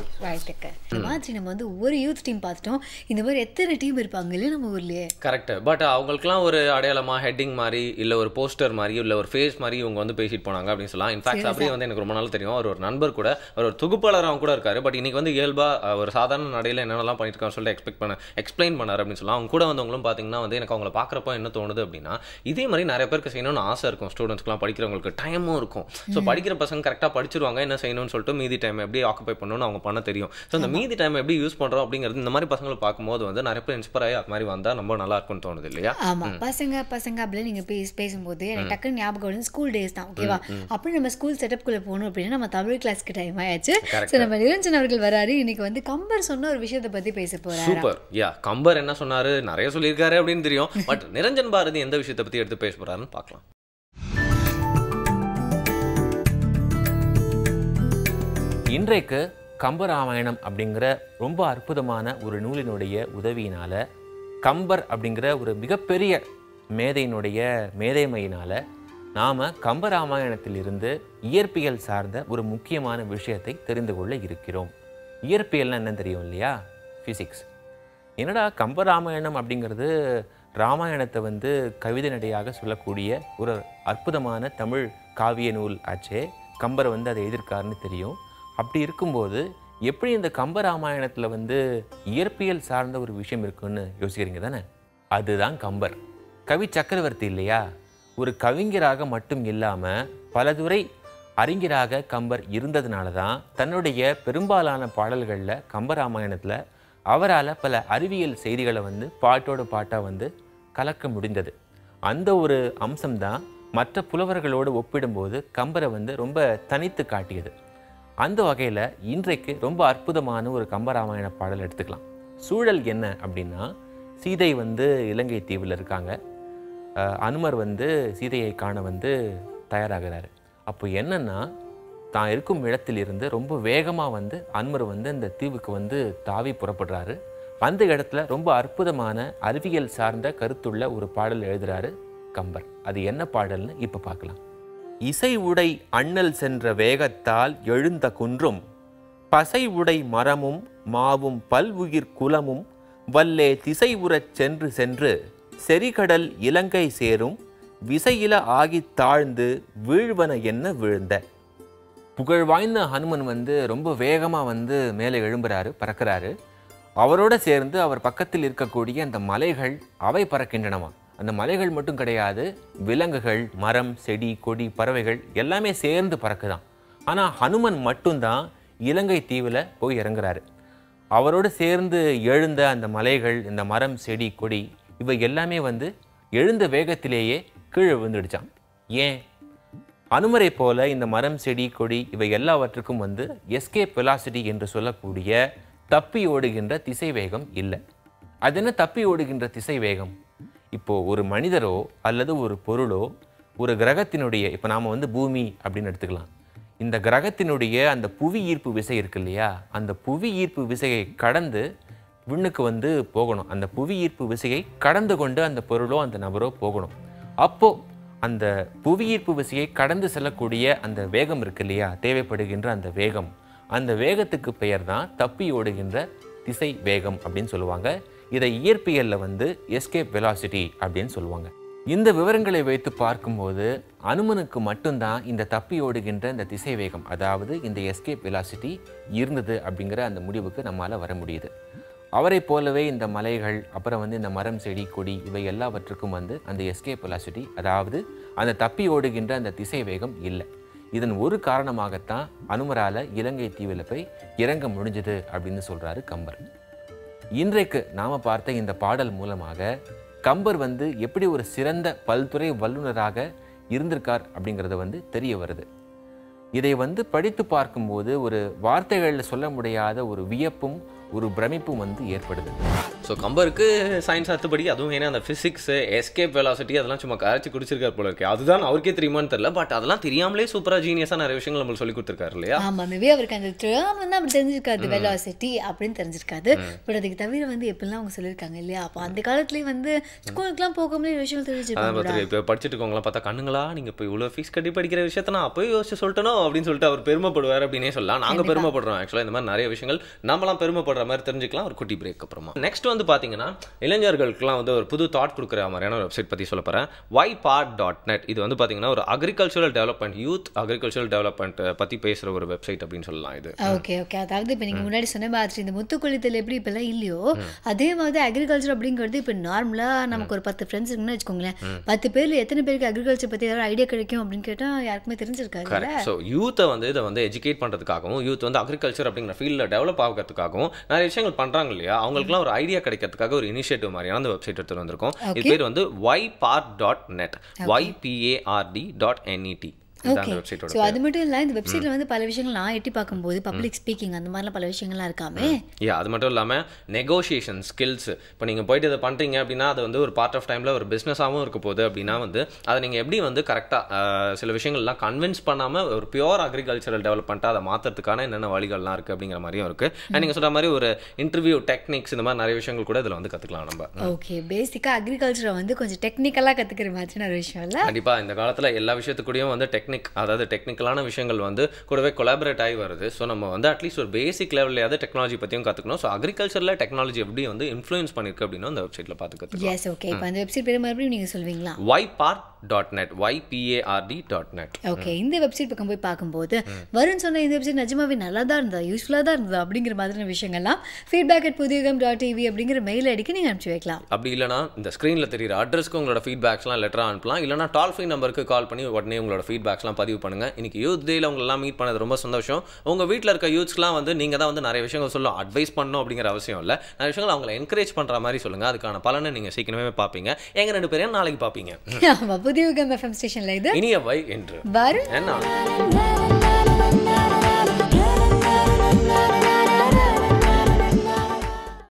இந்த மாதிரி நம்ம வந்து ஒரு யூத் டீம் பார்த்துட்டோம், இந்த மாதிரி எத்தனை டீம் இருப்பாங்க இல்லையா நம்ம ஊர்லேயே. கரெக்ட். பட் அவங்களுக்குலாம் ஒரு அடையாளமாக ஹெட்டிங் மாதிரி இல்லை ஒரு போஸ்டர் மாதிரி இல்லை ஒரு ஃபேஸ் மாதிரி இவங்க வந்து பேசிட்டு போனாங்க அப்படின்னு சொல்லலாம். இன்ஃபேக்ட் அப்படியே வந்து எனக்கு ரொம்ப நாள் தெரியும். அவர் ஒரு நண்பர் கூட, அவர் ஒரு தொகுப்பாளராக கூட இருக்காரு. பட் இன்னைக்கு வந்து இயல்பாக ஒரு சாதாரண நடையில் என்னென்னலாம் பண்ணியிருக்கான்னு சொல்லிட்டு எக்ஸ்பிளைன் பண்ணார் அப்படின்னு சொல்லலாம். அவங்க கூட வந்தவங்களும் பார்த்தீங்கன்னா வந்து எனக்கு அவங்கள பார்க்குறப்போ என்ன தோணுது அப்படின்னா, இதே மாதிரி நிறைய பேருக்கு செய்யணும்னு ஆசை இருக்கும். ஸ்டூடெண்ட்ஸ்க்குலாம் படிக்கிறவங்களுக்கு டைமும் இருக்கும். ஸோ படிக்கிற பசங்க கரெக்டாக படிச்சிருவாங்க, என்ன செய்யணும்னு சொல்லிட்டு மீதி டைம் எப்படி ஆக்குபை பண்ணணும்னு அவங்க பண்ண தெரியும். ஸோ இந்த மீதி டைம் எப்படி யூஸ் பண்ணுறோம் அப்படிங்கிறது இந்த மாதிரி பசங்களை பார்க்கும்போது வந்து நிறைய பேர் இன்ஸ்பயர் ஆகி அது மாதிரி வந்தால் ரொம்ப நல்லா இருக்கும்னு தோணுது இல்லையா? ஆமாம், பசங்க அப்படின்னு நீங்கள் பேசும்போது எனக்கு டக்குன்னு ஞாபகம் வந்து ஸ்கூல் டேஸ் தான். ஓகேவா, அப்படி நம்ம ஸ்கூல் செட்டப்குள்ளே போகணும் அப்படின்னா நம்ம தமிழ் கிளாஸ்க்கு டைம் ஆயாச்சு. ஸோ நம்ம நிரஞ்சன் அவர்கள் வராரு. இன்னைக்கு வந்து கம்பர் சொன்ன ஒரு விஷயத்தை பற்றி பேச போகிறாரு. சூப்பர். கம்பர் என்ன சொன்னாரு, நிறைய சொல்லியிருக்காரு அப்படின்னு தெரியும். பட் நிரஞ்சன் பாரதி எந்த விஷயத்தை பற்றி எடுத்து பேச போறாருன்னு பார்க்கலாம். இன்றைக்கு கம்பராமாயணம் அப்படிங்கிற ரொம்ப அற்புதமான ஒரு நூலினுடைய உதவியினால், கம்பர் அப்படிங்கிற ஒரு மிகப்பெரிய மேதையினுடைய மேதைமையினால் நாம் கம்பராமாயணத்திலிருந்து இயற்பியல் சார்ந்த ஒரு முக்கியமான விஷயத்தை தெரிந்து கொள்ள இருக்கிறோம். இயற்பியல்னா என்ன தெரியும் இல்லையா? ஃபிசிக்ஸ். என்னடா கம்பராமாயணம் அப்படிங்கிறது ராமாயணத்தை வந்து கவிதை நடையாக சொல்லக்கூடிய ஒரு அற்புதமான தமிழ் காவிய நூல் ஆச்சே, கம்பரை வந்து அதை எதிர்க்காருன்னு தெரியும். அப்படி இருக்கும்போது எப்படி இந்த கம்பராமாயணத்தில் வந்து இயற்பியல் சார்ந்த ஒரு விஷயம் இருக்குன்னு யோசிக்கிறீங்க தானே? அதுதான் கம்பர். கவி சக்கரவர்த்தி இல்லையா? ஒரு கவிஞராக மட்டும் இல்லாமல் பலதுறை அறிஞராக கம்பர் இருந்ததுனால தான் தன்னுடைய பெரும்பாலான பாடல்களில் கம்பராமாயணத்தில் அவரால் பல அறிவியல் செய்திகளை வந்து பாட்டோட பாட்டாக வந்து கலக்க முடிந்தது. அந்த ஒரு அம்சம்தான் மற்ற புலவர்களோடு ஒப்பிடும்போது கம்பரை வந்து ரொம்ப தனித்து காட்டியது. அந்த வகையில் இன்றைக்கு ரொம்ப அற்புதமான ஒரு கம்பராமாயண பாடல் எடுத்துக்கலாம். சூழல் என்ன அப்படின்னா, சீதை வந்து இலங்கை தீவில் இருக்காங்க. அனுமர் வந்து சீதையை காண வந்து தயாராகிறாரு. அப்போ என்னன்னா, தான் இருக்கும் இடத்திலிருந்து ரொம்ப வேகமாக வந்து அனுமர் வந்து இந்த தீவுக்கு வந்து தாவி புறப்படுறாரு. அந்த இடத்துல ரொம்ப அற்புதமான அறிவியல் சார்ந்த கருத்துள்ள ஒரு பாடல் எழுதுறாரு கம்பர். அது என்ன பாடல்னு இப்போ பார்க்கலாம். இசை உடை அண்ணல் சென்ற வேகத்தால் எழுந்த குன்றும், பசை உடை மரமும் மாவும் பல்வுயிர் குலமும் வல்லே திசை உறச் சென்று சென்று செறிகடல் இலங்கை சேரும் விசையில ஆகி தாழ்ந்து வீழ்வன என்ன விழுந்த. புகழ் வாய்ந்த ஹனுமன் வந்து ரொம்ப வேகமாக வந்து மேலே எழும்புறாரு, பறக்கிறாரு. அவரோட சேர்ந்து அவர் பக்கத்தில் இருக்கக்கூடிய அந்த மலைகள் அவை பறக்கின்றனவா. அந்த மலைகள் மட்டும் கிடையாது, விலங்குகள், மரம், செடி, கொடி, பறவைகள் எல்லாமே சேர்ந்து பறக்குதான். ஆனால் ஹனுமன் மட்டும்தான் இலங்கை தீவில் போய் இறங்குறாரு. அவரோடு சேர்ந்து எழுந்த அந்த மலைகள், இந்த மரம், செடி, கொடி இவை எல்லாமே வந்து எழுந்த வேகத்திலேயே கீழே விழுந்துடுச்சான். ஏன்? அனுமரை போல இந்த மரம், செடி, கொடி இவை எல்லாவற்றுக்கும் வந்து எஸ்கேப் வெலாசிட்டி என்று சொல்லக்கூடிய தப்பி ஓடுகின்ற திசை வேகம் இல்லை. அது என்ன தப்பி ஓடுகின்ற திசை வேகம்? இப்போது ஒரு மனிதரோ அல்லது ஒரு பொருளோ ஒரு கிரகத்தினுடைய, இப்போ நாம் வந்து பூமி அப்படின்னு எடுத்துக்கலாம், இந்த கிரகத்தினுடைய அந்த புவி ஈர்ப்பு விசை இருக்கு இல்லையா, அந்த புவி ஈர்ப்பு விசையை கடந்து விண்ணுக்கு வந்து போகணும். அந்த புவி ஈர்ப்பு விசையை கடந்து கொண்டு அந்த பொருளோ அந்த நபரோ போகணும். அப்போது அந்த புவி ஈர்ப்பு விசையை கடந்து செல்லக்கூடிய அந்த வேகம் இருக்கு இல்லையா, தேவைப்படுகின்ற அந்த வேகம், அந்த வேகத்துக்கு பெயர் தான் தப்பி ஓடுகின்ற திசை வேகம் அப்படின்னு சொல்லுவாங்க. இதை இயற்பியலில் வந்து எஸ்கேப் வெலாசிட்டி அப்படின்னு சொல்லுவாங்க. இந்த விவரங்களை வைத்து பார்க்கும்போது அனுமனுக்கு மட்டும்தான் இந்த தப்பி ஓடுகின்ற இந்த திசை வேகம், அதாவது இந்த எஸ்கேப் வெலாசிட்டி இருந்தது அப்படிங்கிற அந்த முடிவுக்கு நம்மளால் வர முடியுது. அவரை போலவே இந்த மலைகள், அப்புறம் வந்து இந்த மரம், செடி, கொடி இவை எல்லாவற்றுக்கும் வந்து அந்த எஸ்கேப் வெலாசிட்டி, அதாவது அந்த தப்பி ஓடுகின்ற அந்த திசை வேகம் இல்லை. இதன் ஒரு காரணமாகத்தான் அனுமரால இலங்கை தீவில் போய் இறங்க முடிஞ்சது அப்படின்னு சொல்றாரு கம்பர். இன்றைக்கு நாம பார்த்த இந்த பாடல் மூலமாக கம்பர் வந்து எப்படி ஒரு சிறந்த பல்துறை வல்லுநராக இருந்திருக்கார் அப்படிங்கிறது தெரிய வருது. இதை படித்து பார்க்கும்போது ஒரு வார்த்தைகளில் சொல்ல முடியாத ஒரு வியப்பும் ஒரு பிரமிப்பும் ஏற்படுது. ஸோ கம்பருக்கு சயின்ஸ் அத்துப்படி அதுவும் ஏன்னா அந்த ஃபிசிக்ஸ் எஸ்கேப் வெலாசிட்டி அதெல்லாம் சும்மா கரைச்சி குடிச்சிருக்காரு போல இருக்கு. அதுதான் அவருக்கே தெரியுமான்னு தெரியல. பட் அதெல்லாம் தெரியாமலே சூப்பராக ஜீனியஸாக நிறைய விஷயங்கள் நம்மளுக்கு சொல்லி கொடுத்துருக்காரு இல்லையா? ஆமாம், மேபி அவருக்கு அந்த டேர்ம் அப்படி தெரிஞ்சிருக்காது, வெலாசிட்டி அப்படின்னு தெரிஞ்சிருக்காது. பட் அதுக்கு தவிர எப்படிலாம் அவங்க சொல்லியிருக்காங்க இல்லையா? அப்போ அந்த காலத்துலேயே ஸ்கூலுக்குலாம் போகாமலே விஷயம் தெரிஞ்சிருக்காங்க. இப்போ படிச்சுட்டு இருக்கவங்களாம் பார்த்தா கண்ணுங்களா நீங்கள் இப்போ இவ்வளோ ஃபீஸ் கட்டி படிக்கிற விஷயத்த நான் அப்போயே யோசிச்சு சொல்லிட்டனோ அப்படின்னு சொல்லிட்டு அவர் பெருமைப்படுவார் அப்படின்னே சொல்லலாம். நாங்கள் பெருமைப்படுறோம். ஆக்சுவலாக இந்த மாதிரி நிறைய விஷயங்கள் நம்மளாம் பெருமைப்படுற மாதிரி தெரிஞ்சுக்கலாம் ஒரு குட்டி பிரேக் அப்புறமா. நெக்ஸ்ட் பார்த்தீங்கன்னா இளைஞர்களுக்குலாம் ஒரு புது தாட் கொடுக்குற மாதிரியான ஒரு வெப்சைட் பற்றி சொல்ல போகிறேன். ypart.net. இது பார்த்தீங்கன்னா ஒரு agricultural development, youth agricultural development பற்றி பேசுகிற ஒரு வெப்சைட் அப்படின்னு சொல்லலாம் இது. Okay okay. அதாவது இப்போ நீங்கள் முன்னாடி சொன்ன மாதிரி இந்த முத்துக்குளித்தல் எப்படி இப்போல்லாம் இல்லையோ அதே மாதிரி அக்ரிகல்ச்சர் அப்படிங்கிறது இப்போ நார்மலாக நமக்கு ஒரு 10 ஃப்ரெண்ட்ஸ் இருக்குன்னு வச்சுக்கோங்களேன். 10 பேரில் எத்தனை பேருக்கு அக்ரிகல்ச்சர் பற்றி ஏதாவது ஐடியா கிடைக்கும் அப்படின்னு கேட்டால் யாருக்குமே தெரிஞ்சிருக்காது. ஸோ யூத்தை இதை எஜுகேட் பண்ணுறதுக்காகவும் யூத் அக்ரிகல்ச்சர் அப்படிங்கிற ஃபீல்டில் டெவலப் ஆகிறதுக்காகவும் நிறைய விஷயங்கள் பண்ணுறாங்க இல்லையா? அவங்களுக்குலாம் ஒரு ஐடியா கிடைக்கிறதுக்காக ஒரு இனிஷியேட்டிவ் மாதிரியான அந்த வெப்சைட் எடுத்து வந்திருக்கோம். இது பேர் ypart.net, ypard.net. ஓகே. ஸோ அது மட்டும் இல்லை, இந்த வெப்சைட்டில் பல விஷயங்கள் நான் எட்டி பார்க்கும்போது பப்ளிக் ஸ்பீக்கிங் அந்த மாதிரிலாம் பல விஷயங்கள்லாம் இருக்காமே. அது மட்டும் இல்லாமல் நெகோஷியேஷன் ஸ்கில்ஸ். இப்போ நீங்கள் போயிட்டு இதை பண்ணுறீங்க அப்படின்னா அது ஒரு பார்ட் ஆஃப் டைமில் ஒரு பிஸ்னஸாகவும் இருக்க போகுது அப்படின்னா அதை நீங்கள் எப்படி கரெக்டாக சில விஷயங்கள்லாம் கன்வின்ஸ் பண்ணாமல் ஒரு பியூர் அக்ரிகல்ச்சரல் டெவலப்மெண்ட்டாக அதை மாற்றுறதுக்கான என்னென்ன வழிகள்லாம் இருக்குது அப்படிங்கிற மாதிரியும் இருக்குது. அண்ட் நீங்கள் சொல்கிற மாதிரி ஒரு இன்டர்வியூ டெக்னிக்ஸ் இந்த மாதிரி நிறைய விஷயங்கள் கூட இதில் கற்றுக்கலாம் நம்ம. ஓகே. பேசிக்காக அக்ரிகல்ச்சரை கொஞ்சம் டெக்னிக்கலாக கற்றுக்கிற மாதிரி ஒரு விஷயம் இல்லை. கண்டிப்பாக இந்த காலத்தில் எல்லா விஷயத்துக்கூடயும் டெக்னிக், அதாவது டெக்னிக்கலான விஷயங்கள் கூடவே கொலாபரேட் ஆகி வருது. ஸோ நம்ம அட்லீஸ்ட் ஒரு பேசிக் லெவல்லையாவது டெக்னாலஜி பற்றியும் கற்றுக்கணும். ஸோ அக்ரிகல்ச்சரில் டெக்னாலஜி எப்படி இன்ஃப்ளூயன்ஸ் பண்ணிருக்கு அப்படின்னு அந்த வெப்சைட்டில் பார்த்து கற்றுக்கலாம். எஸ். ஓகே. இப்போ அந்த வெப்சைட் பேர் மறுபடியும் நீங்கள் சொல்வீங்களா? ypart.net, ypard.net. ஓகே. இந்த வெப்சைட் பக்கம் போய் பார்க்கும்போது வருண் சொன்ன இந்த வெப்சைட் நிஜமாவே நல்லா தான் இருந்ததா, யூஸ்ஃபுல்லாக தான் இருந்ததா அப்படிங்கிற மாதிரியான விஷயங்கள்லாம் feedback@pudiyugam.tv அப்படிங்கிற மெயில் ஐடிக்கு நீங்கள் அனுப்பிச்சு வைக்கலாம். அப்படி இல்லைனா இந்த ஸ்க்ரீனில் தெரியுற அட்ரஸ்க்கு உங்களோட ஃபீட்பேக்ஸ்லாம் லெட்டராக அனுப்பலாம். இல்லைனா டோல் ஃப்ரீ நம்பருக்கு கால் பண்ணி உடனே உங்களோட ஃபீட்பேக்ஸ்லாம் பதிவு பண்ணுங்கள். இன்னைக்கு யூத் டேயில் உங்களெல்லாம் மீட் பண்ணது ரொம்ப சந்தோஷம். உங்கள் வீட்டில் இருக்க யூத்ஸ்லாம் நீங்கள் தான் நிறைய விஷயங்கள் சொல்லணும், அட்வைஸ் பண்ணணும் அப்படிங்கிற அவசியம் இல்லை. நிறைய விஷயங்கள் அவங்களை என்கரேஜ் பண்ணுற மாதிரி சொல்லுங்கள். அதுக்கான பலனை நீங்கள் சீக்கிரமே பார்ப்பீங்க. எங்கள் 2 பேரையும் நாளைக்கு பார்ப்பீங்க. புதிய FM ஸ்டேஷன்ல இது இனியவை என்று வருண்.